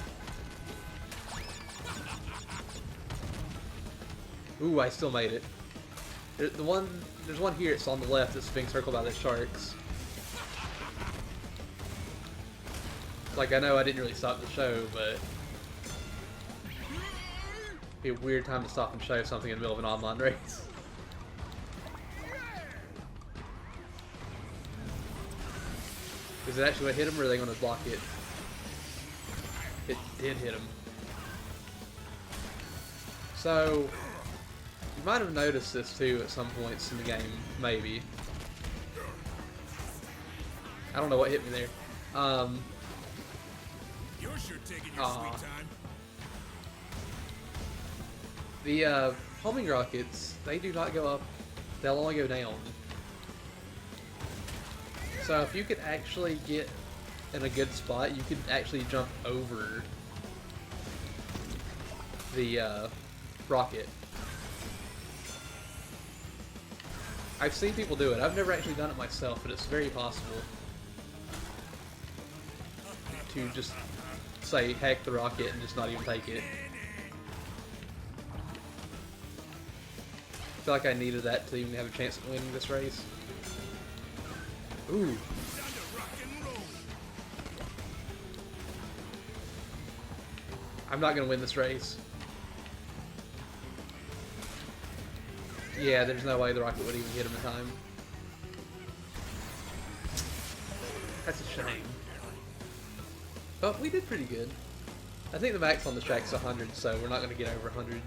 Ooh, I still made it. There's one here, it's on the left, it's being circled by the sharks. Like, I know I didn't really stop the show, but it'd be a weird time to stop and show something in the middle of an online race. Is it actually going to hit him, or are they going to block it? It did hit him. So, you might have noticed this too at some points in the game, maybe. I don't know what hit me there. You're sure taking your sweet time. The homing rockets, they do not go up, they'll only go down. So if you could actually get in a good spot, you could actually jump over the rocket. I've seen people do it. I've never actually done it myself, but it's very possible to just say heck the rocket and just not even take it. I feel like I needed that to even have a chance at winning this race. Ooh. I'm not gonna win this race. Yeah, there's no way the rocket would even hit him in time. That's a shame. But we did pretty good. I think the max on this track is 100, so we're not going to get over 100.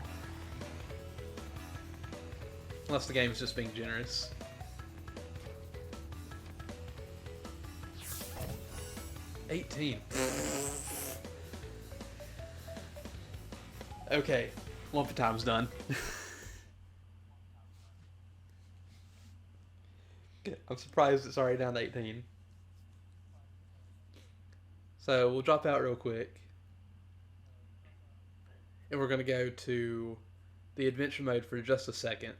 Unless the game is just being generous. $18. Okay, one for time's done. I'm surprised it's already down to 18. So we'll drop out real quick. And we're going to go to the adventure mode for just a second.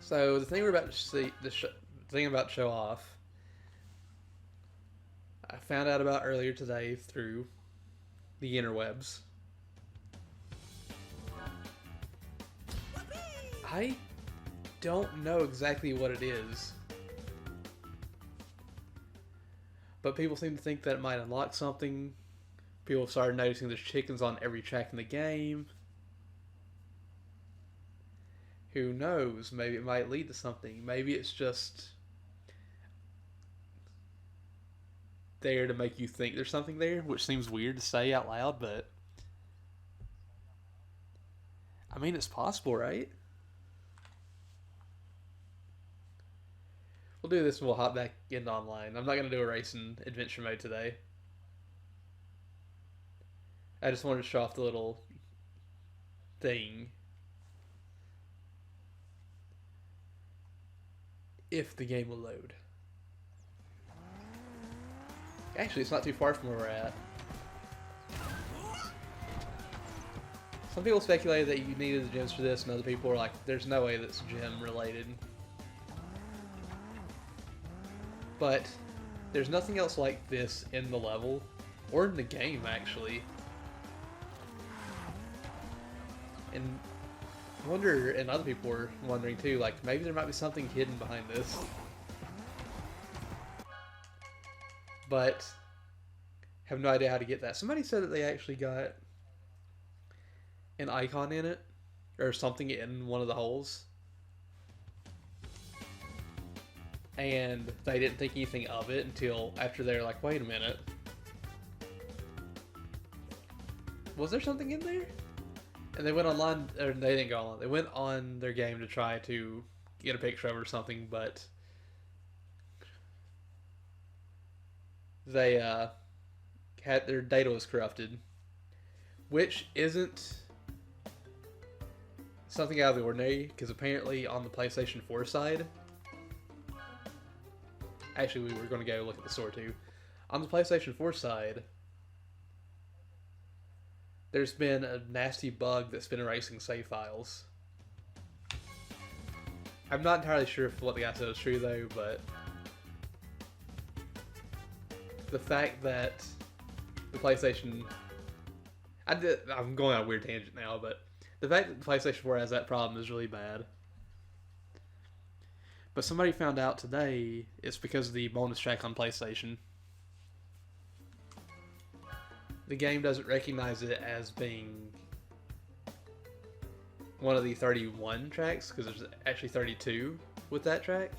So the thing we're about to see, the thing I'm about to show off, I found out about earlier today through the interwebs. I don't know exactly what it is, but people seem to think that it might unlock something. People have started noticing there's chickens on every track in the game. Who knows? Maybe it might lead to something. Maybe it's just there to make you think there's something there, which seems weird to say out loud, but I mean, it's possible, right? We'll do this and we'll hop back into online. I'm not going to do a race in adventure mode today. I just wanted to show off the little thing. If the game will load. Actually, it's not too far from where we're at. Some people speculated that you needed the gems for this, and other people were like, there's no way that's gem related. But there's nothing else like this in the level, or in the game, actually. And I wonder, and other people were wondering too, like, maybe there might be something hidden behind this. But have no idea how to get that. Somebody said that they actually got an icon in it, or something in one of the holes. And they didn't think anything of it until after they were like, wait a minute. Was there something in there? And they went online, or they didn't go online. They went on their game to try to get a picture of it or something, but they had their data was corrupted, which isn't something out of the ordinary, because apparently on the PlayStation 4 side, actually we were going to go look at the store too. On the PlayStation 4 side, there's been a nasty bug that's been erasing save files. I'm not entirely sure if what the guy said is true though, but the fact that the PlayStation... I'm going on a weird tangent now, but the fact that the PlayStation 4 has that problem is really bad. But somebody found out today it's because of the bonus track on PlayStation. The game doesn't recognize it as being one of the 31 tracks, because there's actually 32 with that track.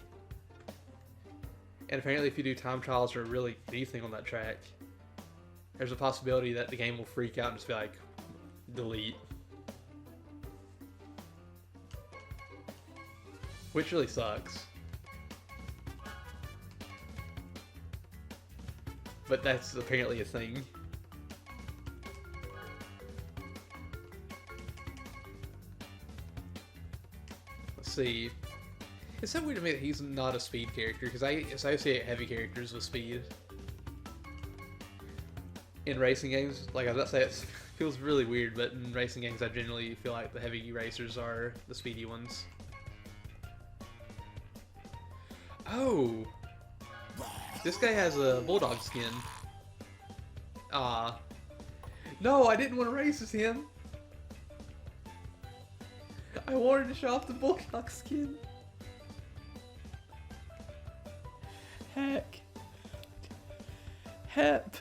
And apparently if you do time trials or really anything on that track, there's a possibility that the game will freak out and just be like, delete. Which really sucks. But that's apparently a thing. Let's see. It's so weird to me that he's not a speed character, because I associate heavy characters with speed. in racing games, like I was about to say, it feels really weird, but in racing games, I generally feel like the heavy racers are the speedy ones. Oh! This guy has a bulldog skin. Ah. No, I didn't want to race as him! I wanted to show off the bulldog skin. Heck. Hep.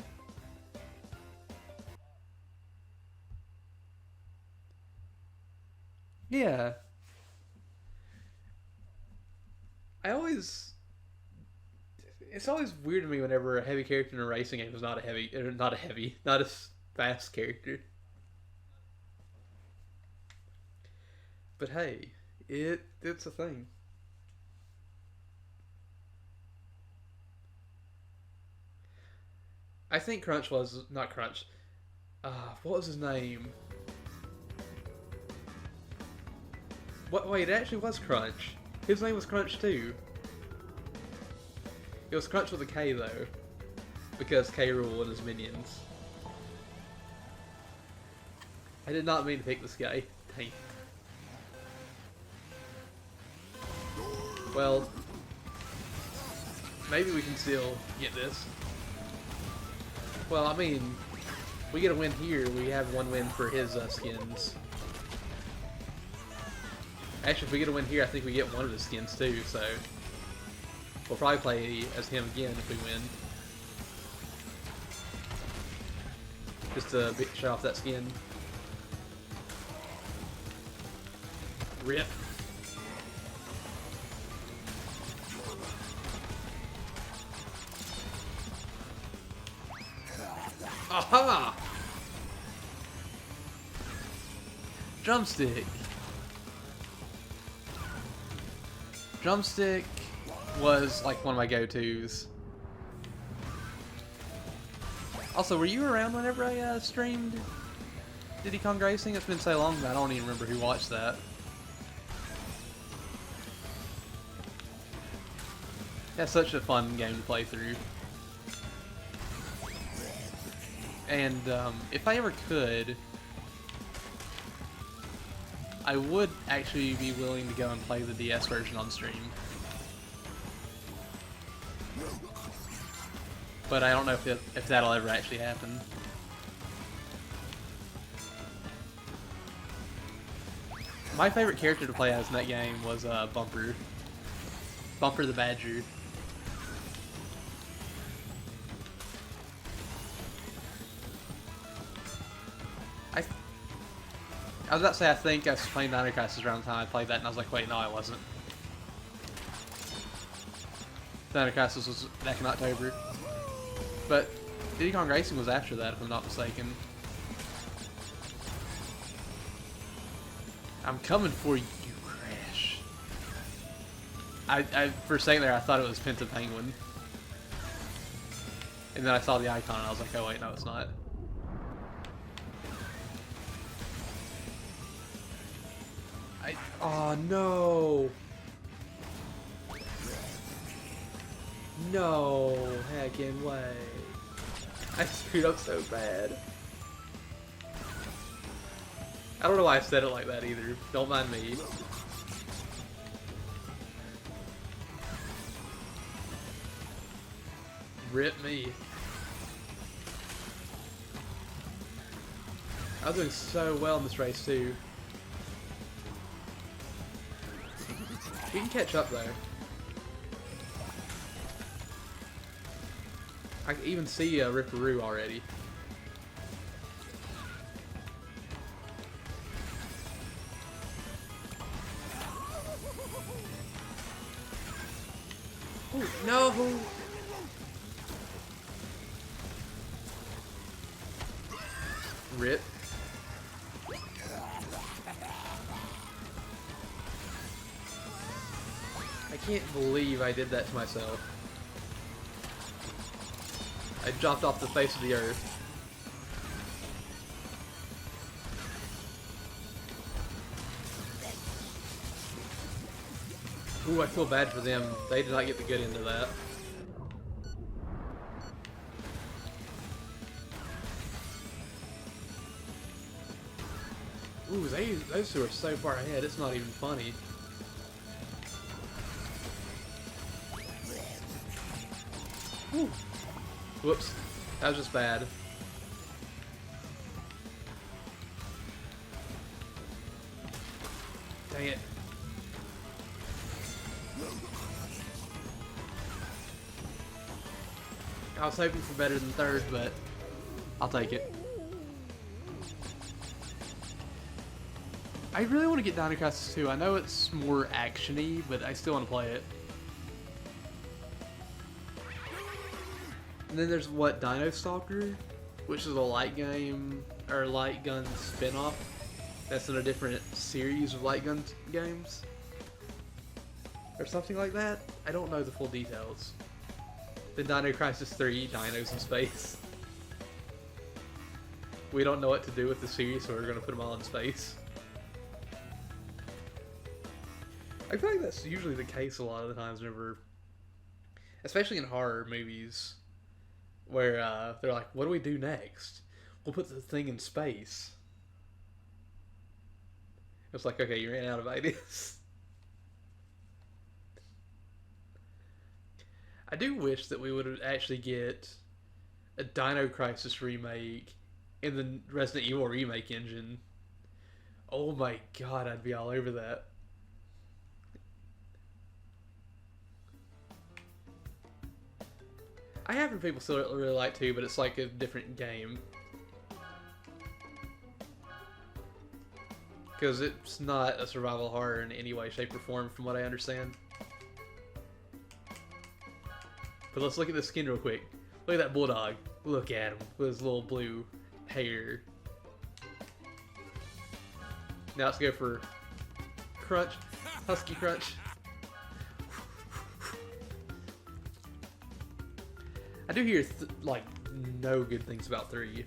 Yeah. It's always weird to me whenever a heavy character in a racing game is not not a fast character. But hey, it's a thing. I think Crunch was not Crunch. What was his name? What? Wait, it actually was Crunch. His name was Crunch too. It was Crunch with a K though, because K. Rool and his minions. I did not mean to pick this guy. Dang. Well, maybe we can still get this. Well, I mean, we get a win here. We have one win for his skins. Actually, if we get a win here, I think we get one of his skins too. So we'll probably play as him again if we win, just to show off that skin. Rip. Aha! Drumstick. Drumstick was like one of my go-tos. Also, were you around whenever I streamed Diddy Kong Racing? It's been so long that I don't even remember who watched that. That's such a fun game to play through. And if I ever could, I would actually be willing to go and play the DS version on stream. But I don't know if that'll ever actually happen. My favorite character to play as in that game was Bumper. Bumper the Badger. I was about to say, I think I was playing Dino Crisis around the time I played that, and I was like, wait, no, I wasn't. Dino Crisis was back in October. But Diddy Kong Racing was after that, if I'm not mistaken. I'm coming for you, Crash. For a second there, I thought it was Penta Penguin. And then I saw the icon, and I was like, oh wait, no, it's not. Oh no! No heckin' way. I screwed up so bad. I don't know why I said it like that either. Don't mind me. Rip me. I was doing so well in this race too. We can catch up though. I can even see Ripperoo already. Ooh, no! Rip. I can't believe I did that to myself. I dropped off the face of the earth. Ooh, I feel bad for them. They did not get the good end of that. Ooh, those two are so far ahead, it's not even funny. Ooh. Whoops. That was just bad. Dang it. I was hoping for better than third, but I'll take it. I really want to get Dino Crisis 2. I know it's more action-y, but I still want to play it. And then there's what, Dino Stalker, which is a light game or light gun spin-off. That's in a different series of light gun games, or something like that. I don't know the full details. Then Dino Crisis 3, Dinos in Space. We don't know what to do with the series, so we're gonna put them all in space. I feel like that's usually the case a lot of the times whenever, especially in horror movies, where they're like, what do we do next? We'll put the thing in space. It's like, okay, you ran out of ideas. I do wish that we would actually get a Dino Crisis remake in the Resident Evil remake engine. Oh my god, I'd be all over that. I happen people still really like too, but it's like a different game. Because it's not a survival horror in any way, shape, or form, from what I understand. But let's look at the skin real quick. Look at that bulldog. Look at him with his little blue hair. Now let's go for Crunch. Husky Crunch. I do hear, like, no good things about 3.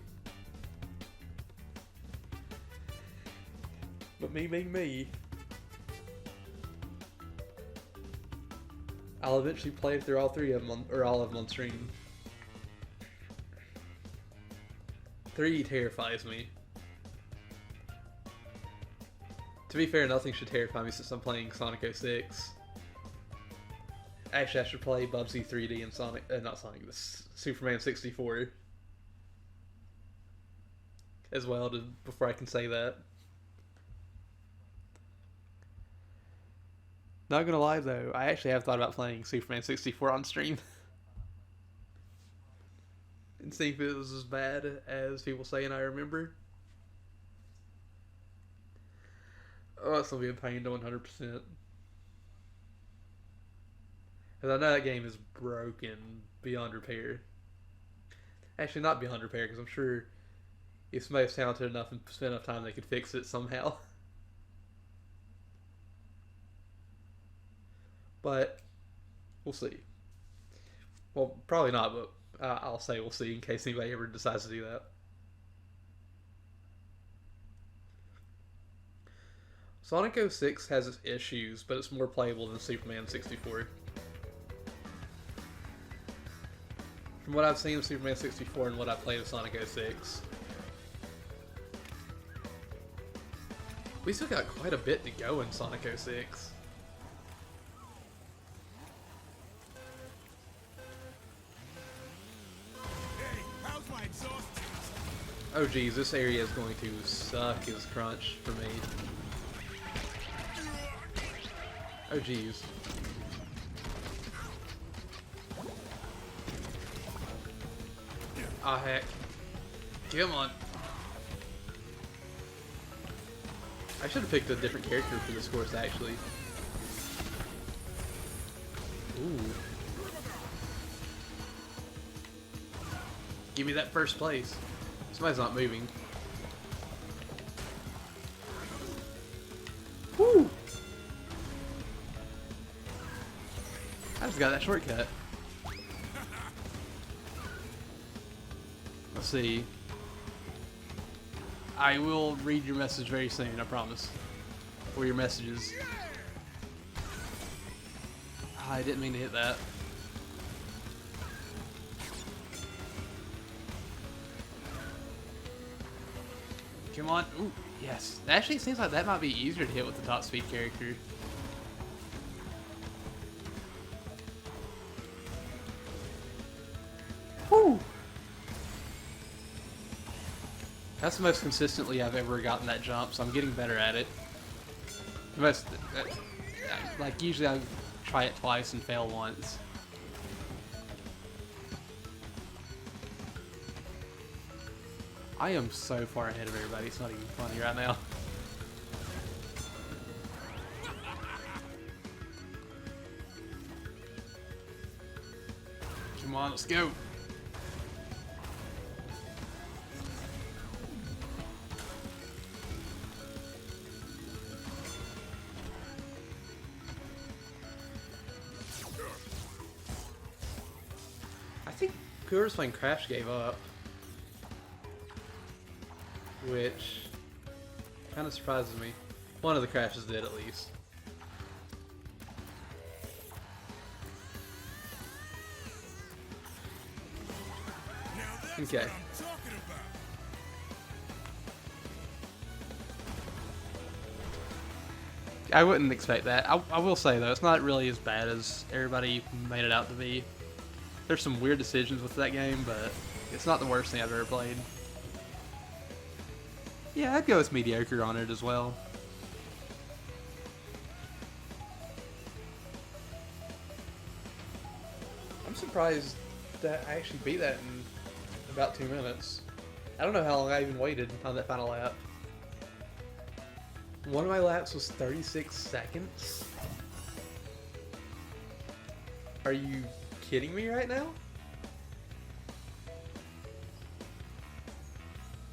But me being me, I'll eventually play through all 3 of them, or all of them on stream. 3 terrifies me. To be fair, nothing should terrify me since I'm playing Sonic 06. Actually, I should play Bubsy 3D and Sonic, not Sonic, this Superman 64 as well, before I can say that. Not gonna lie though, I actually have thought about playing Superman 64 on stream. And see if it was as bad as people say and I remember. Oh, it's gonna be a pain to 100%. Because I know that game is broken beyond repair. Actually, not beyond repair, because I'm sure if somebody's talented enough and spent enough time, they could fix it somehow. But we'll see. Well, probably not, but I'll say we'll see in case anybody ever decides to do that. Sonic 06 has its issues, but it's more playable than Superman 64. From what I've seen of Superman 64 and what I played of Sonic 06. We still got quite a bit to go in Sonic 06. Hey, how's my exhaust tapes? Oh geez, this area is going to suck as crunch for me. Oh geez. Ah heck. Come on. I should have picked a different character for this course actually. Ooh. Give me that first place. Somebody's not moving. Woo! I just got that shortcut. Let's see. I will read your message very soon, I promise. Or your messages. I didn't mean to hit that. Come on. Ooh. Yes. Actually, it seems like that might be easier to hit with the top speed character. Whew! That's the most consistently I've ever gotten that jump, so I'm getting better at it. The most, like, usually I try it twice and fail once. I am so far ahead of everybody, it's not even funny right now. Come on, let's go. I think whoever's playing Crash gave up. Which kind of surprises me. One of the Crashes did, at least. Now that's Okay. what I'm talking about. I wouldn't expect that. I will say, though, it's not really as bad as everybody made it out to be. There's some weird decisions with that game, but it's not the worst thing I've ever played. Yeah, I'd go with mediocre on it as well. I'm surprised that I actually beat that in about 2 minutes. I don't know how long I even waited on that final lap. One of my laps was 36 seconds? Are you kidding me right now?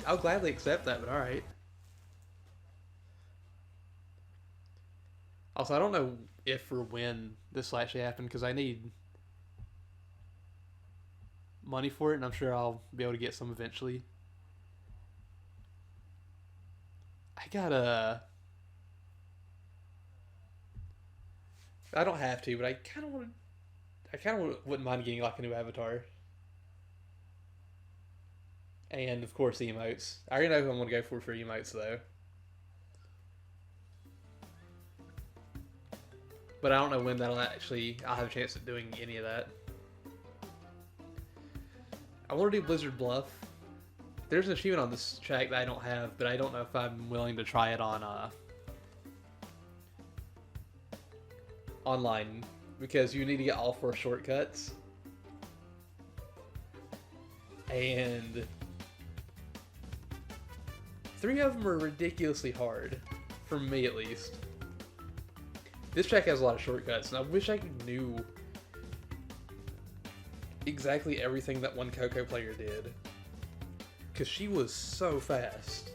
I'll gladly accept that, but alright. Also, I don't know if or when this will actually happen, because I need money for it, and I'm sure I'll be able to get some eventually. I gotta... I don't have to, but I kind of want to... I kind of wouldn't mind getting like a new avatar. And, of course, emotes. I already know who I'm going to go for emotes, though. But I don't know when that'll actually... I'll have a chance at doing any of that. I want to do Blizzard Bluff. There's an achievement on this track that I don't have, but I don't know if I'm willing to try it on online. Because you need to get all 4 shortcuts. And... 3 of them are ridiculously hard. For me, at least. This track has a lot of shortcuts, and I wish I knew exactly everything that one Coco player did. Because she was so fast.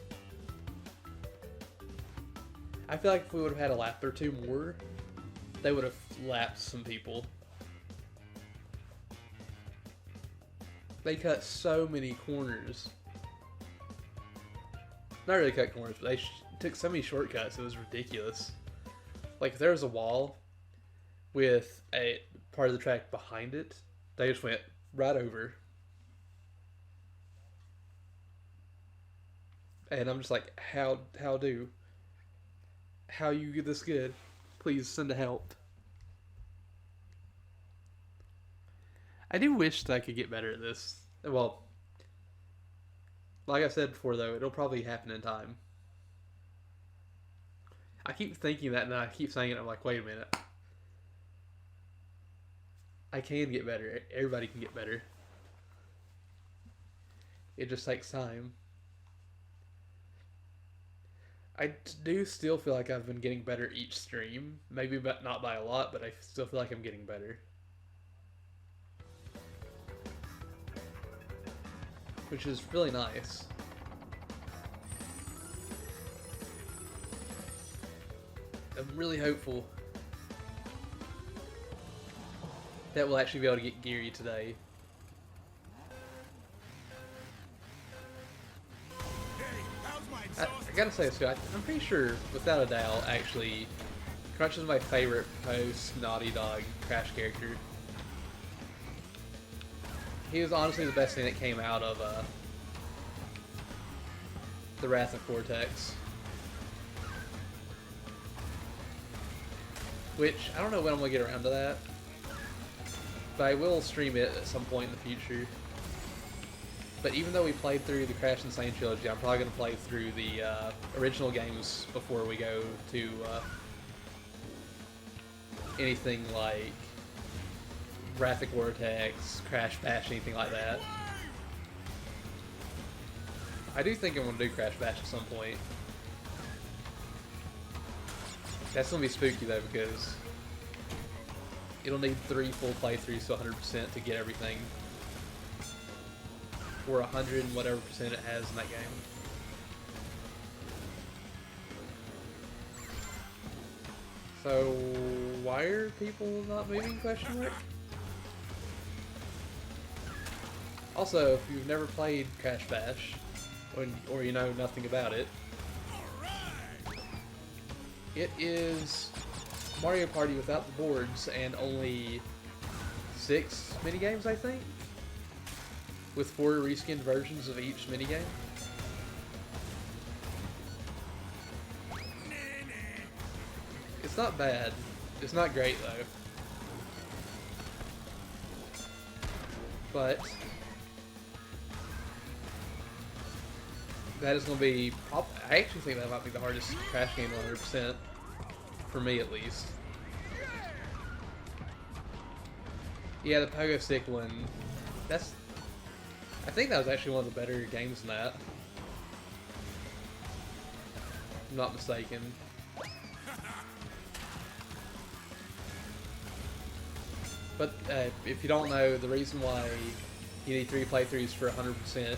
I feel like if we would have had a lap or 2 more, they would have lapped some people. They cut so many corners. Not really cut corners, but they took so many shortcuts, it was ridiculous. Like, if there was a wall with a part of the track behind it, they just went right over. And I'm just like, how you get this good? Please send a help. I do wish that I could get better at this. Well, like I said before, though, it'll probably happen in time. I keep thinking that, and I keep saying it. I'm like, wait a minute. I can get better. Everybody can get better. It just takes time. I do still feel like I've been getting better each stream. Maybe not by a lot, but I still feel like I'm getting better. Which is really nice. I'm really hopeful that we'll actually be able to get Geary today. Hey, how's my I exhaust? gotta say this too, I'm pretty sure, without a doubt, actually, Crunch is my favorite post-Naughty Dog Crash character. He was honestly the best thing that came out of the Wrath of Cortex. which I don't know when I'm gonna get around to that, but I will stream it at some point in the future. But even though we played through the Crash Insane trilogy, I'm probably gonna play through the original games before we go to anything like Graphic Vortex, Crash Bash, anything like that. I do think I'm gonna do Crash Bash at some point. That's gonna be spooky though, because it'll need 3 full playthroughs to 100% to get everything. Or 100 and whatever percent it has in that game. So why are people not moving? Question mark. Also, if you've never played Crash Bash, or you know nothing about it, it is Mario Party without the boards and only 6 minigames, I think, with 4 reskinned versions of each minigame. It's not bad. It's not great though. But that is going to be... I actually think that might be the hardest Crash game 100%. For me, at least. Yeah, the Pogo Stick one. That's... I think that was actually one of the better games than that. If I'm not mistaken. But if you don't know, the reason why you need 3 playthroughs for 100%,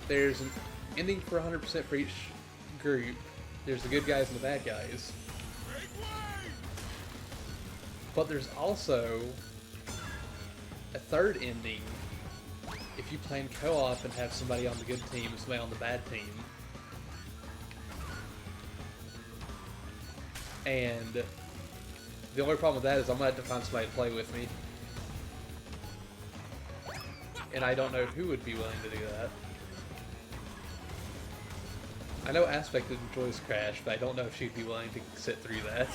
there's an ending for 100% for each group. There's the good guys and the bad guys. But there's also a third ending if you play in co-op and have somebody on the good team and somebody on the bad team. And the only problem with that is I'm going to have to find somebody to play with me. And I don't know who would be willing to do that. I know Aspect enjoys Crash, but I don't know if she'd be willing to sit through that.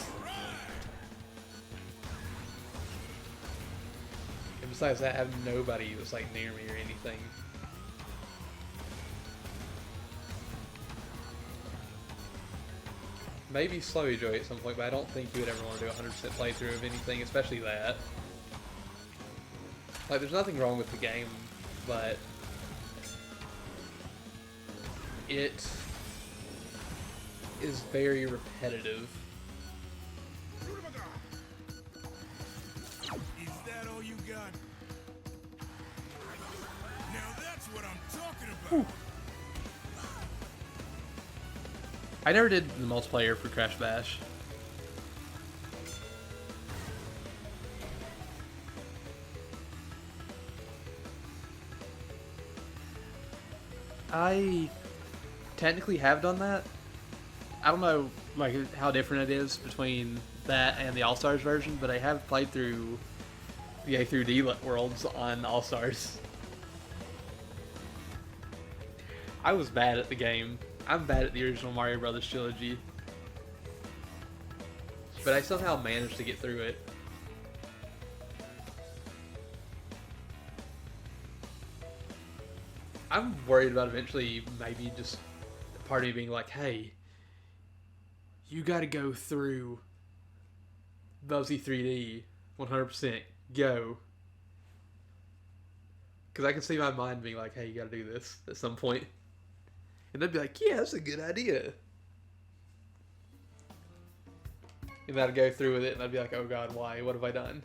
And besides that, I have nobody that's like near me or anything. Maybe Slowy Joy at some point, but I don't think you would ever want to do a 100% playthrough of anything, especially that. Like, there's nothing wrong with the game, but it is very repetitive. Is that all you got? Now that's what I'm talking about. I never did the multiplayer for Crash Bash. I technically have done that. I don't know like how different it is between that and the All-Stars version, but I have played through the A through D worlds on All-Stars. I was bad at the game. I'm bad at the original Mario Brothers trilogy. But I somehow managed to get through it. I'm worried about eventually maybe just a part of me being like, hey, you gotta go through Bubsy 3D 100%. Go. Because I can see my mind being like, hey, you gotta do this at some point. And they'd be like, yeah, that's a good idea. And I'd go through with it, and I'd be like, oh god, why? What have I done?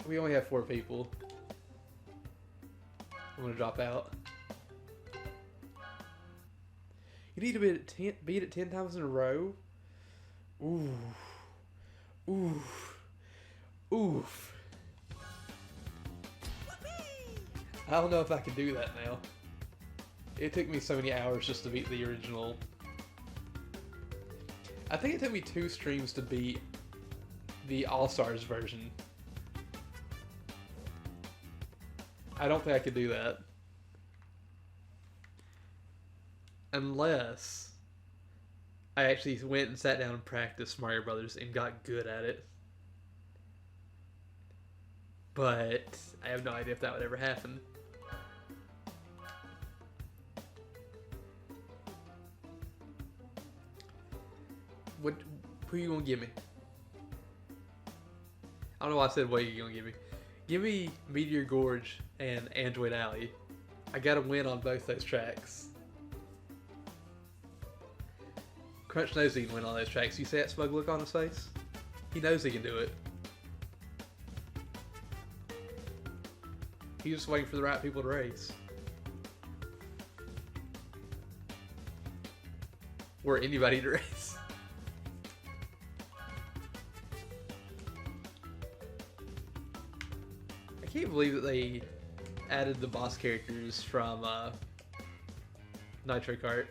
We only have 4 people. I'm gonna drop out. You need to beat it 10 times in a row? Ooh. Oof. Oof. I don't know if I can do that now. It took me so many hours just to beat the original. I think it took me 2 streams to beat the All-Stars version. I don't think I could do that. Unless I actually went and sat down and practiced Mario Brothers and got good at it. But I have no idea if that would ever happen. Who you gonna give me? I don't know why I said what you gonna give me. Give me Meteor Gorge and Android Alley. I gotta win on both those tracks. Crunch knows he can win on those tracks. You see that smug look on his face? He knows he can do it. He's just waiting for the right people to race. Or anybody to race. I can't believe that they added the boss characters from Nitro Kart.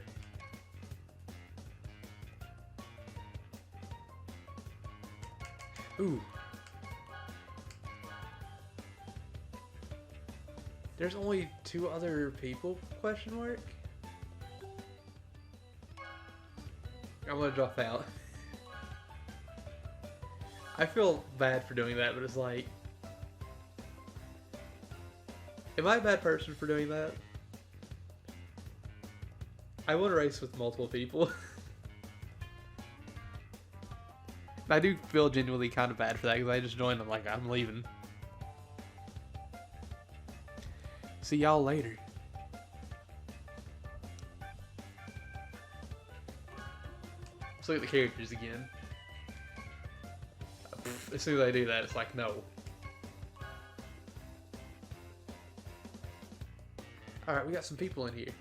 Ooh. There's only 2 other people, question mark? I'm gonna drop out. I feel bad for doing that, but it's like... Am I a bad person for doing that? I want to race with multiple people. I do feel genuinely kind of bad for that because I just joined them like I'm leaving. See y'all later. Let's look at the characters again. As soon as I do that, it's like, no. Alright, we got some people in here.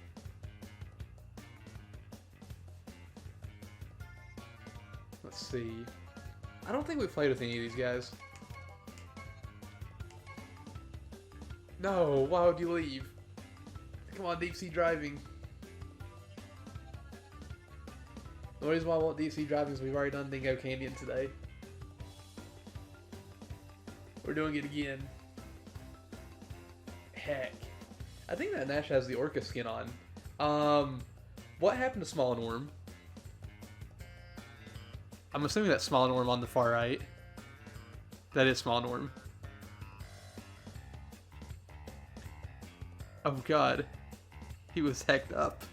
Let's see. I don't think we've played with any of these guys. No, why would you leave? Come on, deep sea driving. The reason why I want deep sea driving is we've already done Dingo Canyon today. We're doing it again. Heck. I think that Nash has the Orca skin on. What happened to Small Norm? I'm assuming that's Small Norm on the far right. That is Small Norm. Oh god. He was hecked up.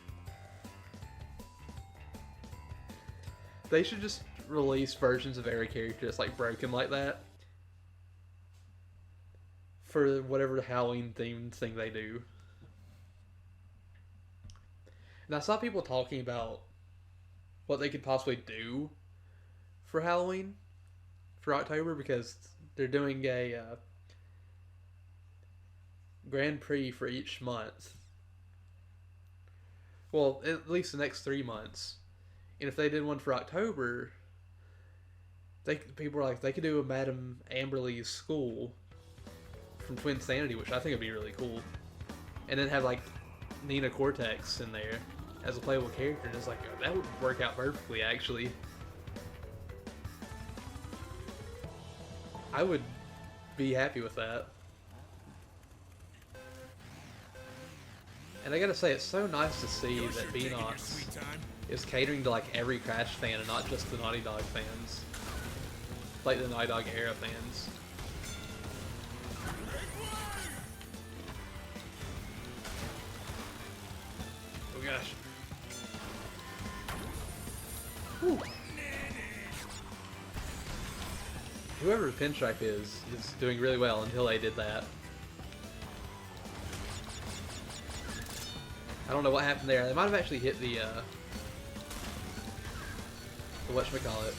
They should just release versions of every character that's like broken like that. For whatever Halloween themed thing they do. And I saw people talking about what they could possibly do for Halloween for October because they're doing a Grand Prix for each month. Well, at least the next 3 months. And if they did one for October, people were like, they could do a Madame Amberly's school from Twin Sanity, which I think would be really cool. And then have like Nina Cortex in there as a playable character. And it's like, that would work out perfectly, actually. I would be happy with that. And I gotta say, it's so nice to see that Beanox is catering to like every Crash fan and not just the Naughty Dog fans. Like the Naughty Dog era fans. Oh gosh. Whew. Whoever Pinstripe is doing really well until they did that. I don't know what happened there. They might have actually hit the whatchamacallit.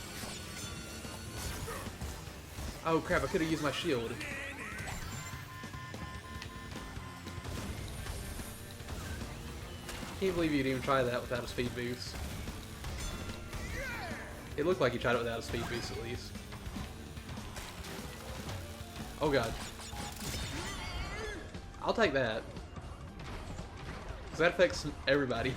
Oh crap, I could have used my shield. Can't believe you'd even try that without a speed boost. It looked like you tried it without a speed boost at least. Oh god. I'll take that. Because that affects everybody.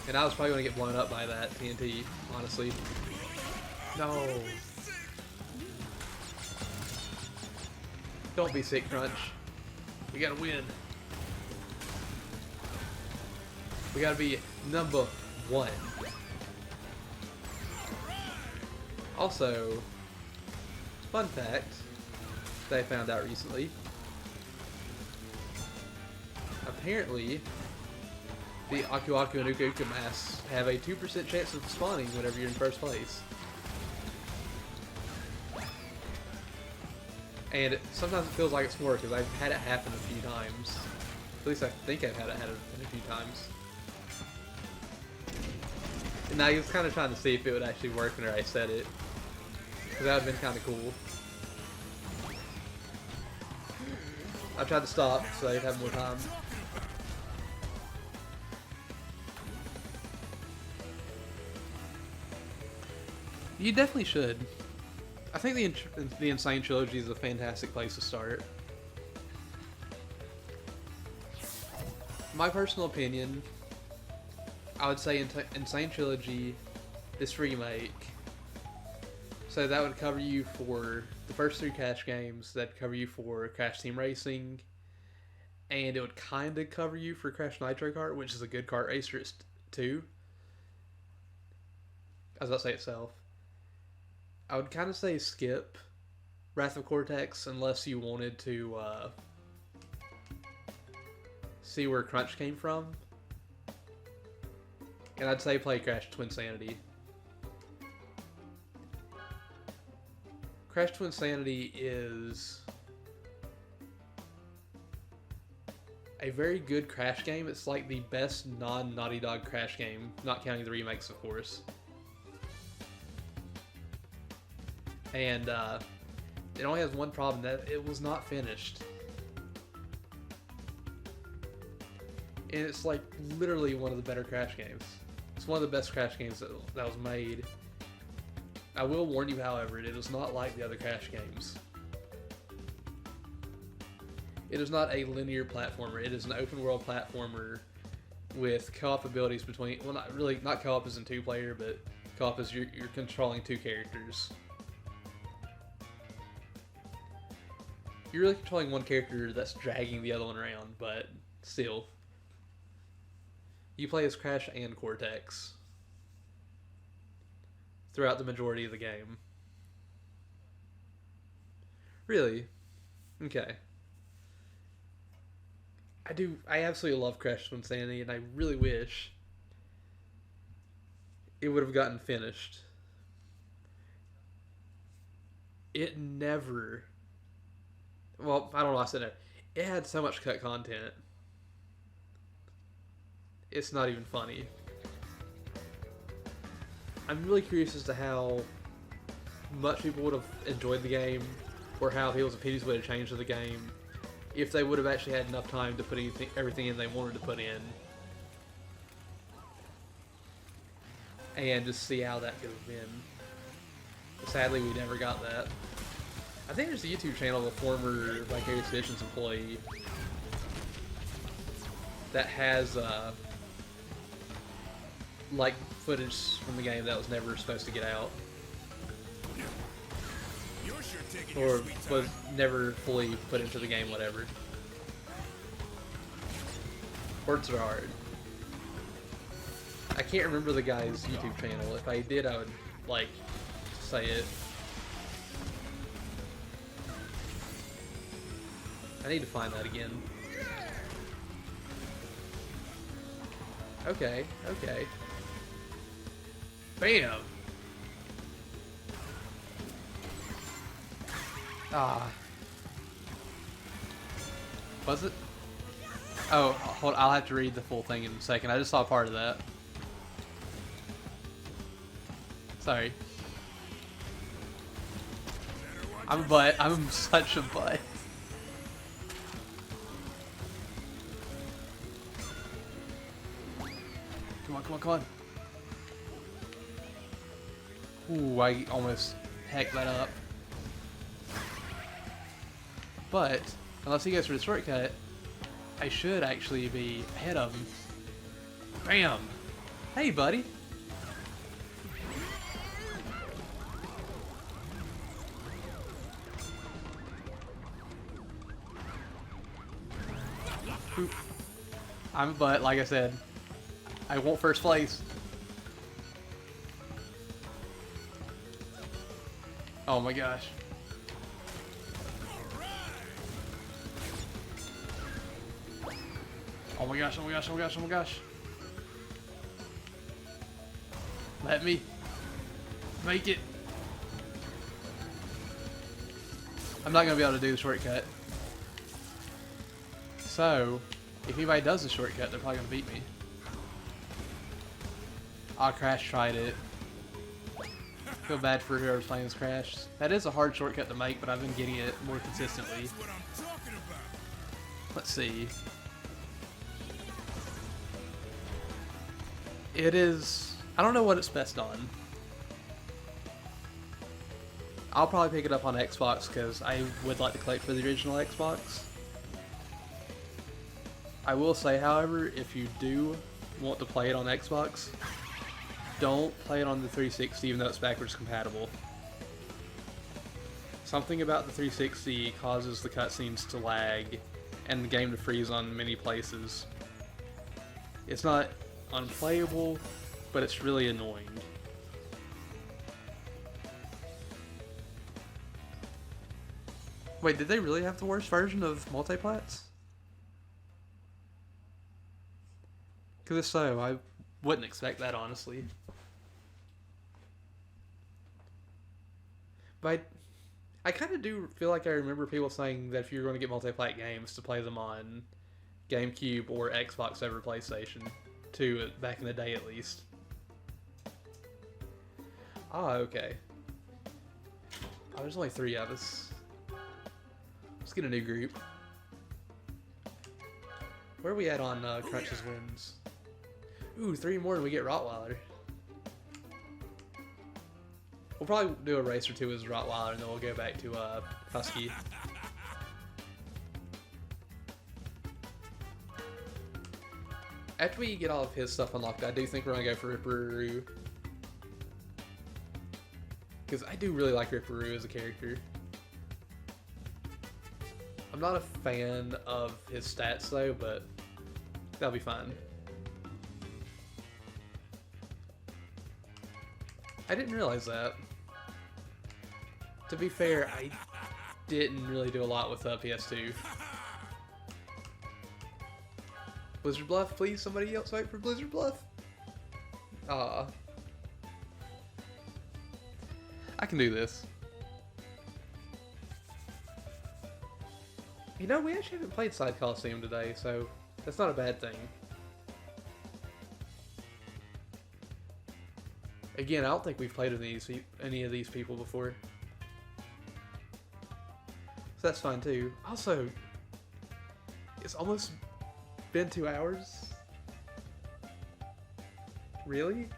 And I was probably going to get blown up by that TNT, honestly. No. Don't be sick, Crunch. We gotta win. We gotta be number 1. Also, fun fact that I found out recently. Apparently, the Aku Aku and Uka Uka masks have a 2% chance of spawning whenever you're in first place. And sometimes it feels like it's more because I've had it happen a few times. At least I think I've had it happen a few times. And I was kind of trying to see if it would actually work whenever I said it. Because that would have been kind of cool. I tried to stop so I'd have more time. You definitely should. I think the Insane Trilogy is a fantastic place to start. My personal opinion, I would say Insane Trilogy, this remake, so that would cover you for the first 3 Crash games, that'd cover you for Crash Team Racing, and it would kind of cover you for Crash Nitro Kart, which is a good kart racer too. I was about to say itself. I would kind of say skip Wrath of Cortex unless you wanted to see where Crunch came from. And I'd say play Crash Twinsanity. Crash Twinsanity is a very good Crash game. It's like the best non-Naughty Dog Crash game, not counting the remakes, of course. And it only has one problem, that it was not finished. And it's like literally one of the better Crash games. It's one of the best Crash games that was made. I will warn you, however, it is not like the other Crash games. It is not a linear platformer. It is an open world platformer with co-op abilities between, well, not really, not co-op as in 2-player, but co-op as you're controlling 2 characters. You're really controlling one character that's dragging the other one around, but still. You play as Crash and Cortex throughout the majority of the game. Really? Okay. I absolutely love Crash Twinsanity, and I really wish it would have gotten finished. It never... Well, I don't know why I said that. It had so much cut content. It's not even funny. I'm really curious as to how much people would have enjoyed the game, or how people's opinions would have changed of the game, if they would have actually had enough time to put everything in they wanted to put in. And just see how that could have been. Sadly, we never got that. I think there's a YouTube channel of a former Vicarious Visions employee that has like footage from the game that was never supposed to get out, or was never fully put into the game. Whatever. Words are hard. I can't remember the guy's YouTube channel. If I did, I would like say it. I need to find that again. Okay, okay. Bam! Ah. Was it? Oh, hold on, I'll have to read the full thing in a second. I just saw part of that. Sorry. I'm a butt. I'm such a butt. Come on, come on, come on. Ooh, I almost hecked that up. But, unless he goes for the shortcut, I should actually be ahead of him. Bam! Hey, buddy! Oop. I'm a butt, like I said. I want first place. Oh my gosh. Oh my gosh, oh my gosh, oh my gosh, oh my gosh. Let me make it. I'm not going to be able to do the shortcut. So, if anybody does the shortcut, they're probably going to beat me. Ah, Crash tried it. Feel bad for whoever's playing this Crash. That is a hard shortcut to make, but I've been getting it more consistently. That's what I'm talking about. Let's see. It is... I don't know what it's best on. I'll probably pick it up on Xbox because I would like to collect for the original Xbox. I will say, however, if you do want to play it on Xbox, don't play it on the 360 even though it's backwards compatible. Something about the 360 causes the cutscenes to lag and the game to freeze on many places. It's not unplayable, but it's really annoying. Wait, did they really have the worst version of multiplats? Because if so, I wouldn't expect that, honestly. But I kind of do feel like I remember people saying that if you're going to get multi-plat games, to play them on GameCube or Xbox over PlayStation 2, back in the day at least. Ah, okay. Oh, there's only 3 of us. Let's get a new group. Where are we at on Crunch's wins? Ooh, 3 more and we get Rottweiler. We'll probably do a race or 2 as Rottweiler and then we'll go back to Husky. After we get all of his stuff unlocked, I do think we're going to go for Ripperoo. Because I do really like Ripperoo as a character. I'm not a fan of his stats though, but that'll be fine. I didn't realize that. To be fair, I didn't really do a lot with PS2. Blizzard Bluff, please, somebody else fight for Blizzard Bluff. Ah, I can do this. You know, we actually haven't played Side Coliseum today, so that's not a bad thing. Again, I don't think we've played with any of these people before. So that's fine too. Also, it's almost been 2 hours. Really?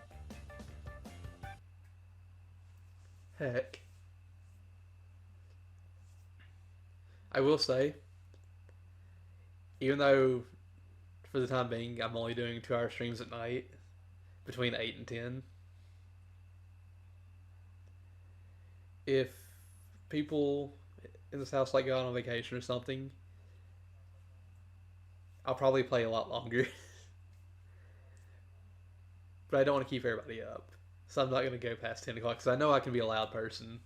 Heck. I will say, even though for the time being I'm only doing 2-hour streams at night, between 8 and 10, if people in this house like go on vacation or something, I'll probably play a lot longer. But I don't want to keep everybody up, so I'm not going to go past 10 o'clock, because I know I can be a loud person.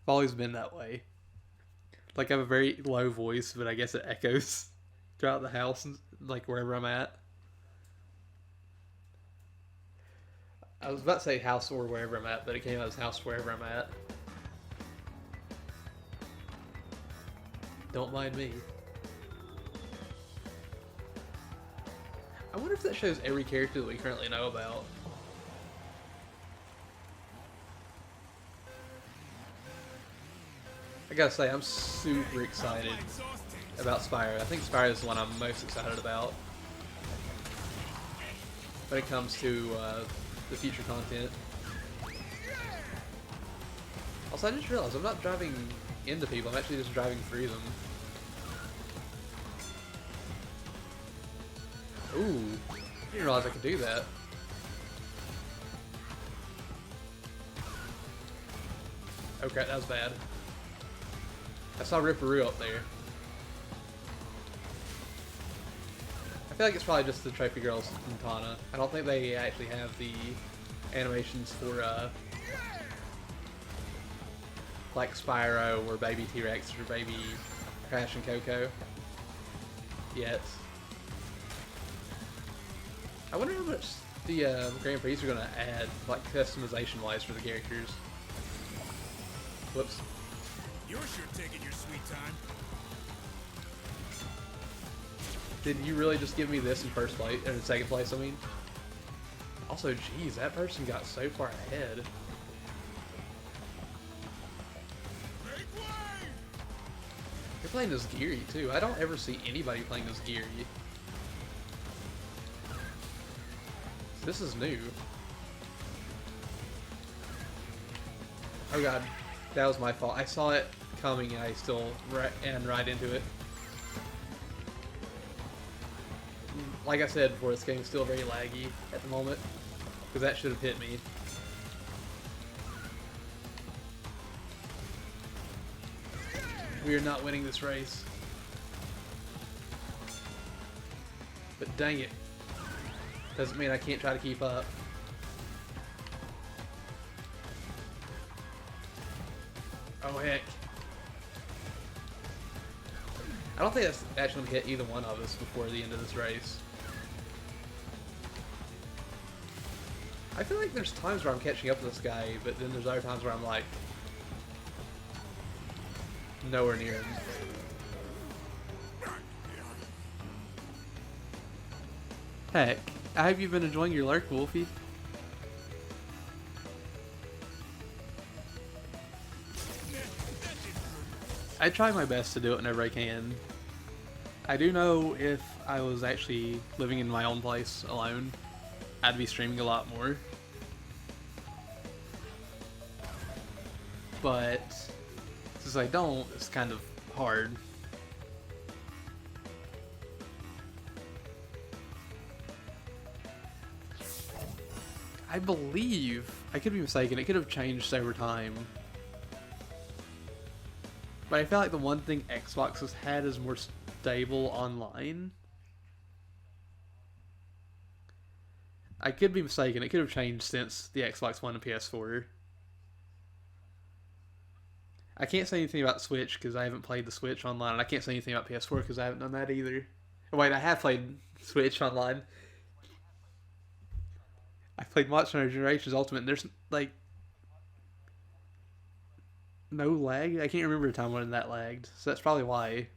I've always been that way. Like, I have a very low voice, but I guess it echoes throughout the house, and like wherever I'm at. I was about to say house or wherever I'm at, but it came out as house wherever I'm at. Don't mind me. I wonder if that shows every character that we currently know about. I gotta say, I'm super excited about Spyro. I think Spyro is the one I'm most excited about when it comes to the future content. Also, I just realized I'm not driving into people, I'm actually just driving through them. Ooh, I didn't realize I could do that. Okay, that was bad. I saw Ripperoo up there. feel like it's probably just the Trophy Girls and Tana. I don't think they actually have the animations for, like Spyro or Baby T-Rex or Baby Crash and Coco yet. I wonder how much the Grand Prix are going to add, like customization-wise for the characters. Whoops. You're sure taking your sweet time. Did you really just give me this in first place, or in second place, I mean? Also, geez, that person got so far ahead. Make way! You're playing as Geary, too. I don't ever see anybody playing as Geary. This is new. Oh god, that was my fault. I saw it coming and I still ran right into it. Like I said before, this game's still very laggy at the moment, because that should have hit me. We are not winning this race. But dang it. Doesn't mean I can't try to keep up. Oh heck. I don't think that's actually going to hit either one of us before the end of this race. I feel like there's times where I'm catching up to this guy, but then there's other times where I'm like nowhere near him. Heck, I hope you've been enjoying your lurk, Wolfie. I try my best to do it whenever I can. I do know if I was actually living in my own place alone, I'd be streaming a lot more. But since I don't, it's kind of hard. I believe, I could be mistaken, it could have changed over time. But I feel like the one thing Xbox has had is more stable online. I could be mistaken, it could have changed since the Xbox One and PS4. I can't say anything about Switch because I haven't played the Switch online, and I can't say anything about PS4 because I haven't done that either. Oh, wait, I have played Switch online. I played Monster Hunter Generations Ultimate, and there's, like, no lag? I can't remember a time when that lagged, so that's probably why.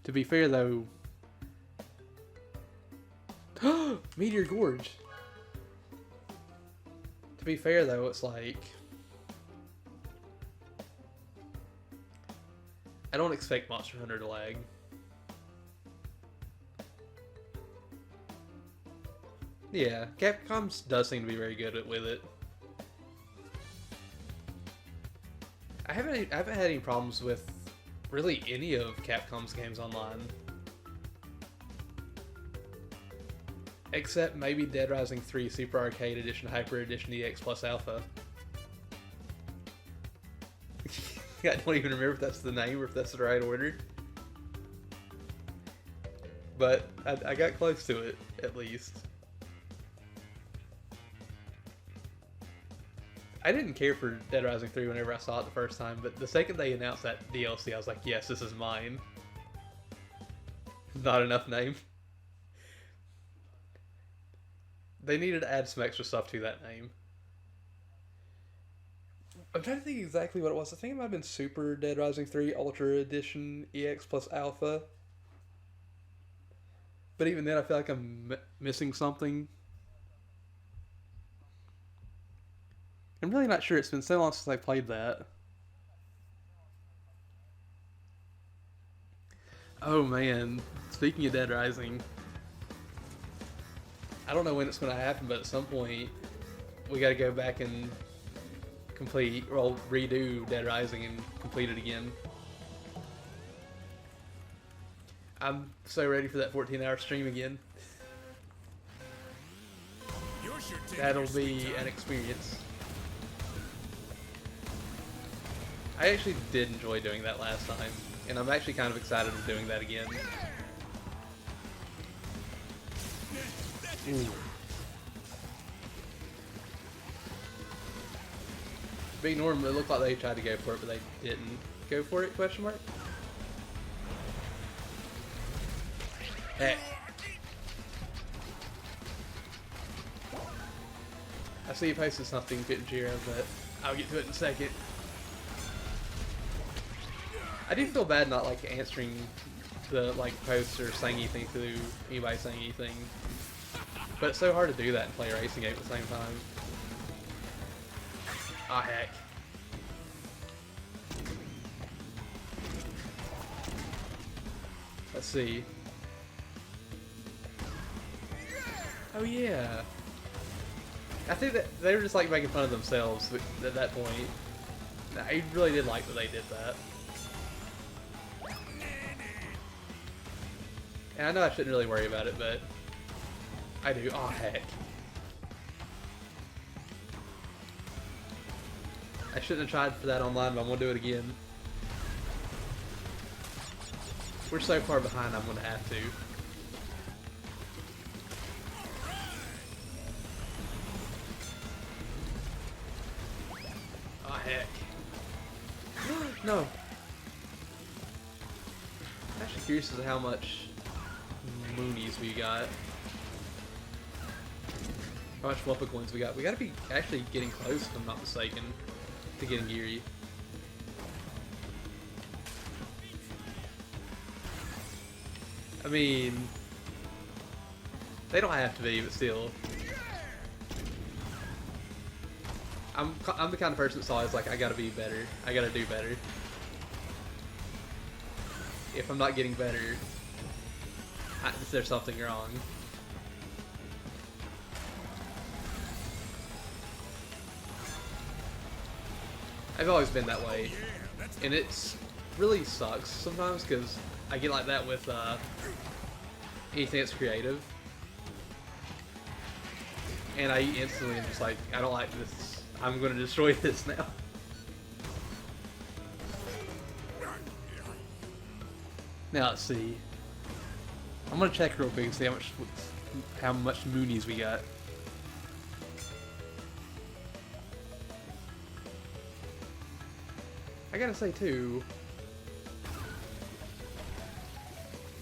To be fair, though... Meteor Gorge! To be fair, though, it's like... I don't expect Monster Hunter to lag. Yeah, Capcom does seem to be very good with it. I haven't had any problems with really any of Capcom's games online. Except maybe Dead Rising 3 Super Arcade Edition, Hyper Edition EX Plus Alpha. I don't even remember if that's the name or if that's the right order. But I got close to it, at least. I didn't care for Dead Rising 3 whenever I saw it the first time, but the second they announced that DLC, I was like, yes, this is mine. Not enough name. They needed to add some extra stuff to that name. I'm trying to think exactly what it was. I think it might have been Super Dead Rising 3 Ultra Edition EX Plus Alpha. But even then, I feel like I'm missing something. I'm really not sure. It's been so long since I played that. Oh man, speaking of Dead Rising, I don't know when it's going to happen, but at some point we got to go back and redo Dead Rising and complete it again. I'm so ready for that 14-hour stream again. That'll be an experience. I actually did enjoy doing that last time, and I'm actually kind of excited of doing that again. Ooh. Big Norm, it looked like they tried to go for it, but they didn't go for it, question mark? Heck. I see you posted something, Jira, but I'll get to it in a second. I do feel bad not like answering the like posts or saying anything to anybody saying anything. But it's so hard to do that and play a racing game at the same time. Ah, heck. Let's see. Oh yeah. I think that they were just like making fun of themselves at that point. I really did like that they did that. And I know I shouldn't really worry about it, but I do. Oh heck. I shouldn't have tried for that online, but I'm gonna do it again. We're so far behind, I'm gonna have to. Oh heck. No. I'm actually curious as to how much moonies we got. How much Wumpa coins we got. We gotta be actually getting close, if I'm not mistaken, to getting Geary. I mean, they don't have to be, but still. I'm the kind of person that's always like, I gotta be better. I gotta do better. If I'm not getting better, there's something wrong. I've always been that way, and it's really sucks sometimes because I get like that with anything that's creative, and I instantly am just like, I don't like this. I'm going to destroy this now. Now let's see. I'm gonna check real quick and see how much moonies we got. I gotta say too.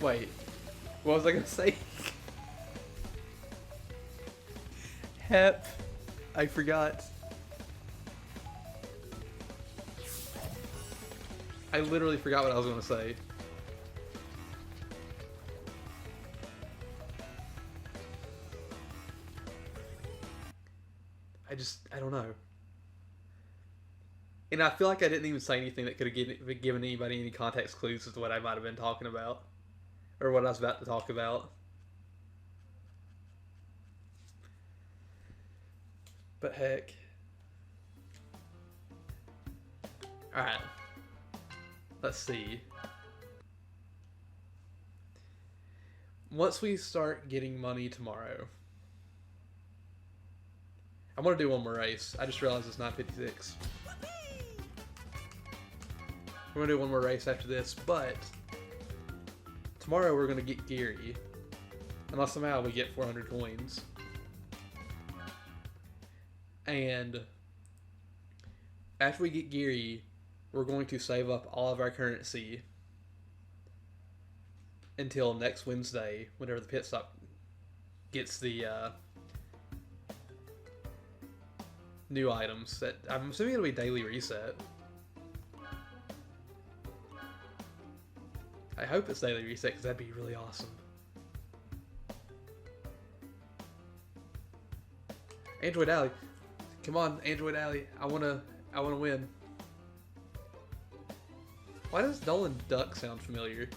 Wait, what was I gonna say? Hep, I forgot. I literally forgot what I was gonna say. I don't know. And I feel like I didn't even say anything that could have given anybody any context clues as to what I might have been talking about. Or what I was about to talk about. But heck. Alright. Let's see. Once we start getting money tomorrow, I'm gonna do one more race. I just realized it's 9:56. We're gonna do one more race after this, but tomorrow we're gonna get Geary, unless somehow we get 400 coins. And after we get Geary, we're going to save up all of our currency until next Wednesday, whenever the pit stop gets the new items that I'm assuming it'll be daily reset. I hope it's daily reset because that'd be really awesome. Android Alley, come on, Android Alley! I wanna win. Why does Dolan Duck sound familiar?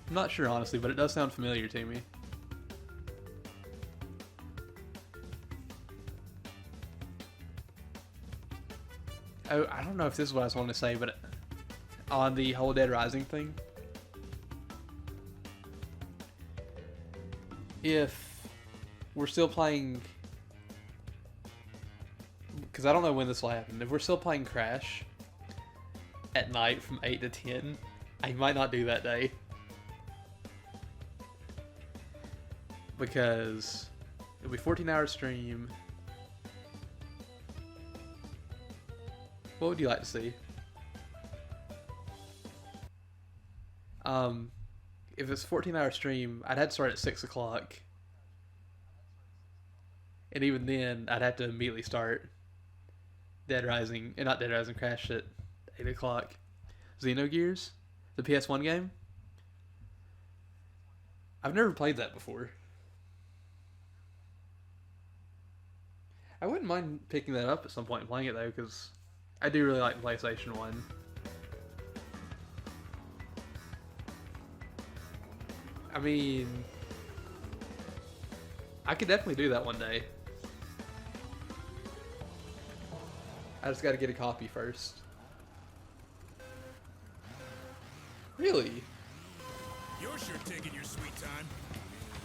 I'm not sure honestly, but it does sound familiar to me. Oh, I don't know if this is what I was wanting to say, but on the whole Dead Rising thing, if we're still playing, because I don't know when this will happen, if we're still playing Crash at night from 8 to 10, I might not do that day. because it'll be 14-hour stream. What would you like to see? If it's 14-hour stream, I'd have to start at 6 o'clock. And even then, I'd have to immediately start not Dead Rising, Crash at 8 o'clock. Xenogears, the PS1 game. I've never played that before. I wouldn't mind picking that up at some point and playing it though, because I do really like the PlayStation 1. I mean, I could definitely do that one day. I just gotta get a copy first. Really? You're sure taking your sweet time.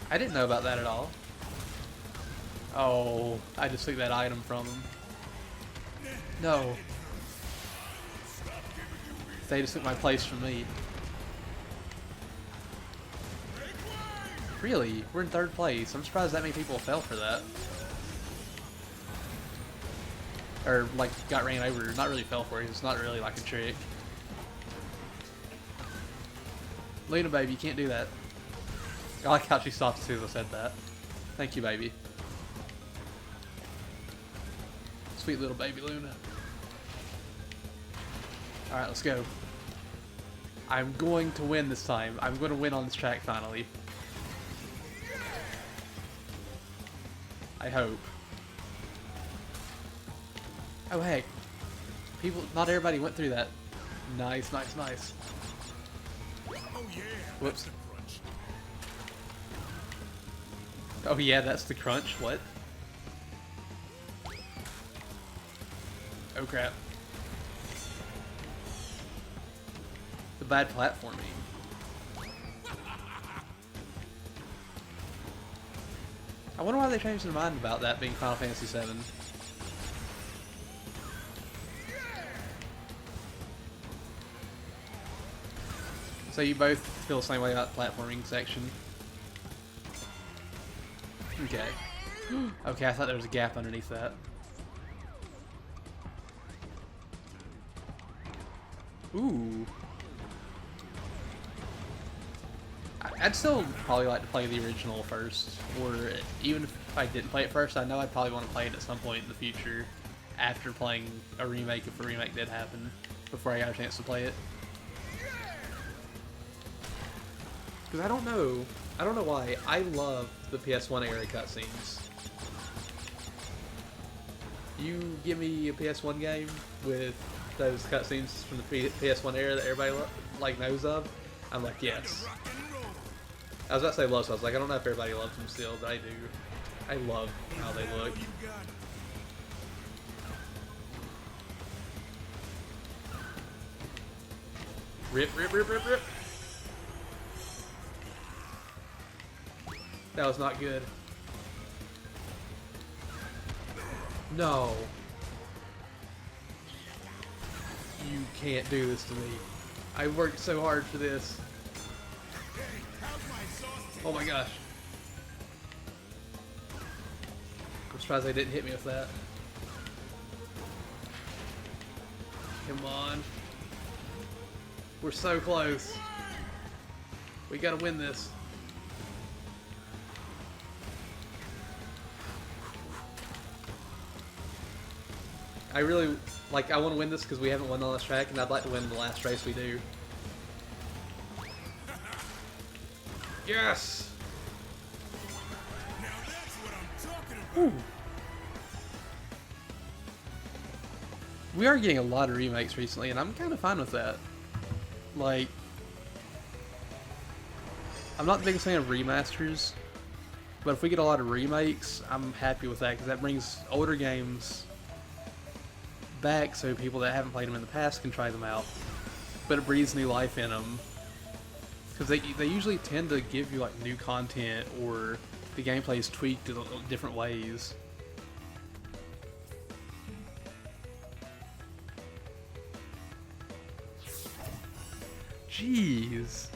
I didn't know about that at all. Oh, I just took that item from him. No. They just took my place from me. Really? We're in 3rd place. I'm surprised that many people fell for that. Or, like, got ran over. Not really fell for it. It's not really like a trick. Luna, baby, you can't do that. I like how she stopped as soon as I said that. Thank you, baby. Sweet little baby Luna. Alright, let's go. I'm going to win this time. I'm going to win on this track finally. I hope. Oh heck. Not everybody went through that. Nice, nice, nice. Oh yeah. Whoops. That's the crunch. Oh yeah, that's the crunch. What? Oh crap. The bad platforming. I wonder why they changed their mind about that being Final Fantasy VII. So you both feel the same way about the platforming section? Okay. Okay, I thought there was a gap underneath that. Ooh. I'd still probably like to play the original first, or even if I didn't play it first, I know I'd probably want to play it at some point in the future after playing a remake, if a remake did happen, before I got a chance to play it. Because I don't know why, I love the PS1 era cutscenes. You give me a PS1 game with those cutscenes from the PS1 era that everybody like knows of, I'm like, yes. I was about to say loves, so I was like, I don't know if everybody loves them still, but I do. I love how they look. Rip, rip, rip, rip, rip. That was not good. No. You can't do this to me. I worked so hard for this. Oh my gosh. I'm surprised they didn't hit me with that. Come on. We're so close. We gotta win this. I really, I want to win this because we haven't won on this track, and I'd like to win the last race we do. Yes! Now that's what I'm talking about. Ooh. We are getting a lot of remakes recently, and I'm kind of fine with that. Like, I'm not the biggest fan of remasters, but if we get a lot of remakes, I'm happy with that, because that brings older games back so people that haven't played them in the past can try them out, but it breathes new life in them, because they usually tend to give you like new content, or the gameplay is tweaked in different ways. Jeez,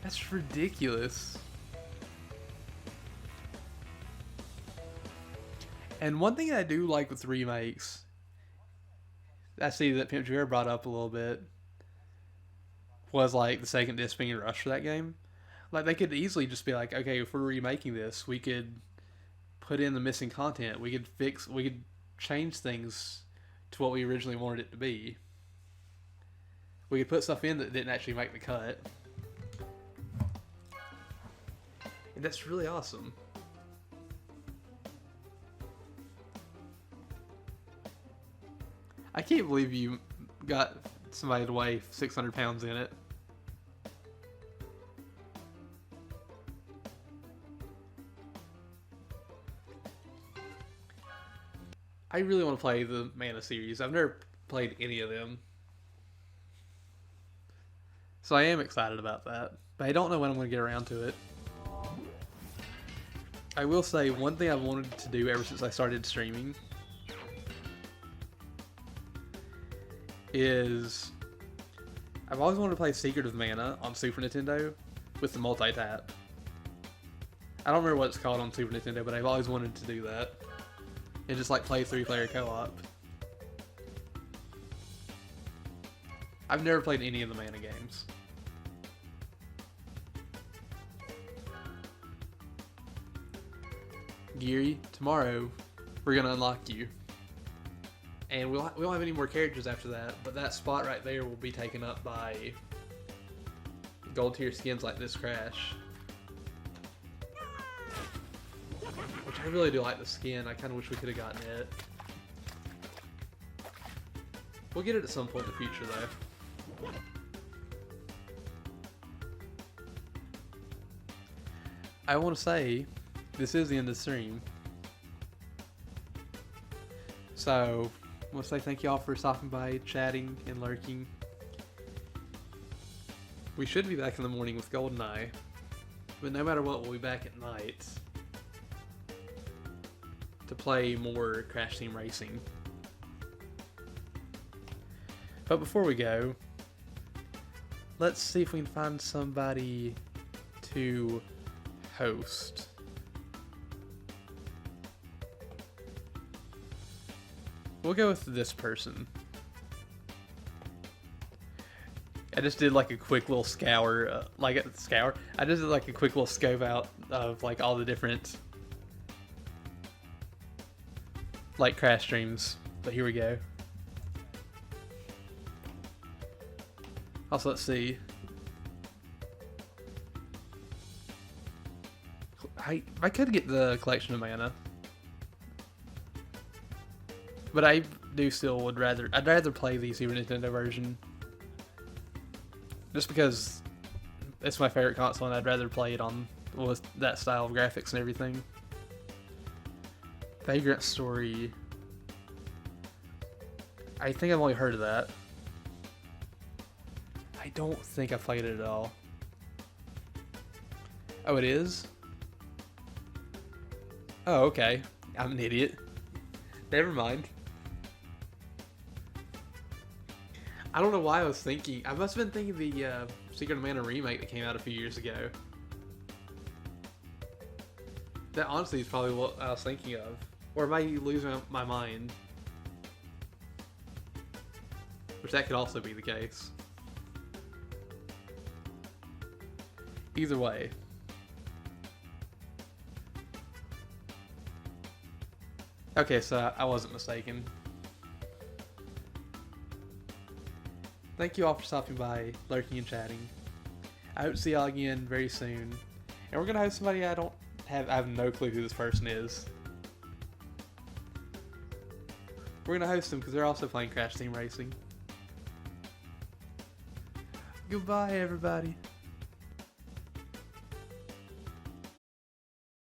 that's ridiculous. And one thing I do like with remakes, I see that Pimp Jury brought up a little bit, was like the second disc being rushed for that game. Like they could easily just be like, okay, if we're remaking this, we could put in the missing content. We could change things to what we originally wanted it to be. We could put stuff in that didn't actually make the cut. And that's really awesome. I can't believe you got somebody to weigh 600 pounds in it. I really want to play the Mana series. I've never played any of them. So I am excited about that. But I don't know when I'm going to get around to it. I will say one thing I've wanted to do ever since I started streaming is I've always wanted to play Secret of Mana on Super Nintendo with the multi-tap. I don't remember what it's called on Super Nintendo, but I've always wanted to do that. And just like play 3-player co-op. I've never played any of the Mana games. Geary, tomorrow we're gonna unlock you. And we won't have any more characters after that, but that spot right there will be taken up by gold tier skins like this Crash. Which I really do like the skin. I kind of wish we could have gotten it. We'll get it at some point in the future though. I want to say, this is the end of the stream. So, I want to say thank you all for stopping by, chatting, and lurking. We should be back in the morning with GoldenEye, but no matter what, we'll be back at night to play more Crash Team Racing. But before we go, let's see if we can find somebody to host. We'll go with this person. I just did like a quick little scour, I just did like a quick little scope out of like all the different like Crash streams. But here we go. Also, let's see. I could get the collection of mana, but I do still I'd rather play the Super Nintendo version, just because it's my favorite console and I'd rather play it on with that style of graphics and everything. Vagrant Story. I think I've only heard of that. I don't think I've played it at all. Oh, it is? Oh, okay. I'm an idiot. Never mind. I don't know why I was thinking. I must have been thinking the Secret of Mana remake that came out a few years ago. That honestly is probably what I was thinking of. Or am I losing my mind? Which that could also be the case. Either way. Okay, so I wasn't mistaken. Thank you all for stopping by, lurking and chatting. I hope to see y'all again very soon. And we're gonna have somebody I have no clue who this person is. We're gonna host them because they're also playing Crash Team Racing. Goodbye, everybody.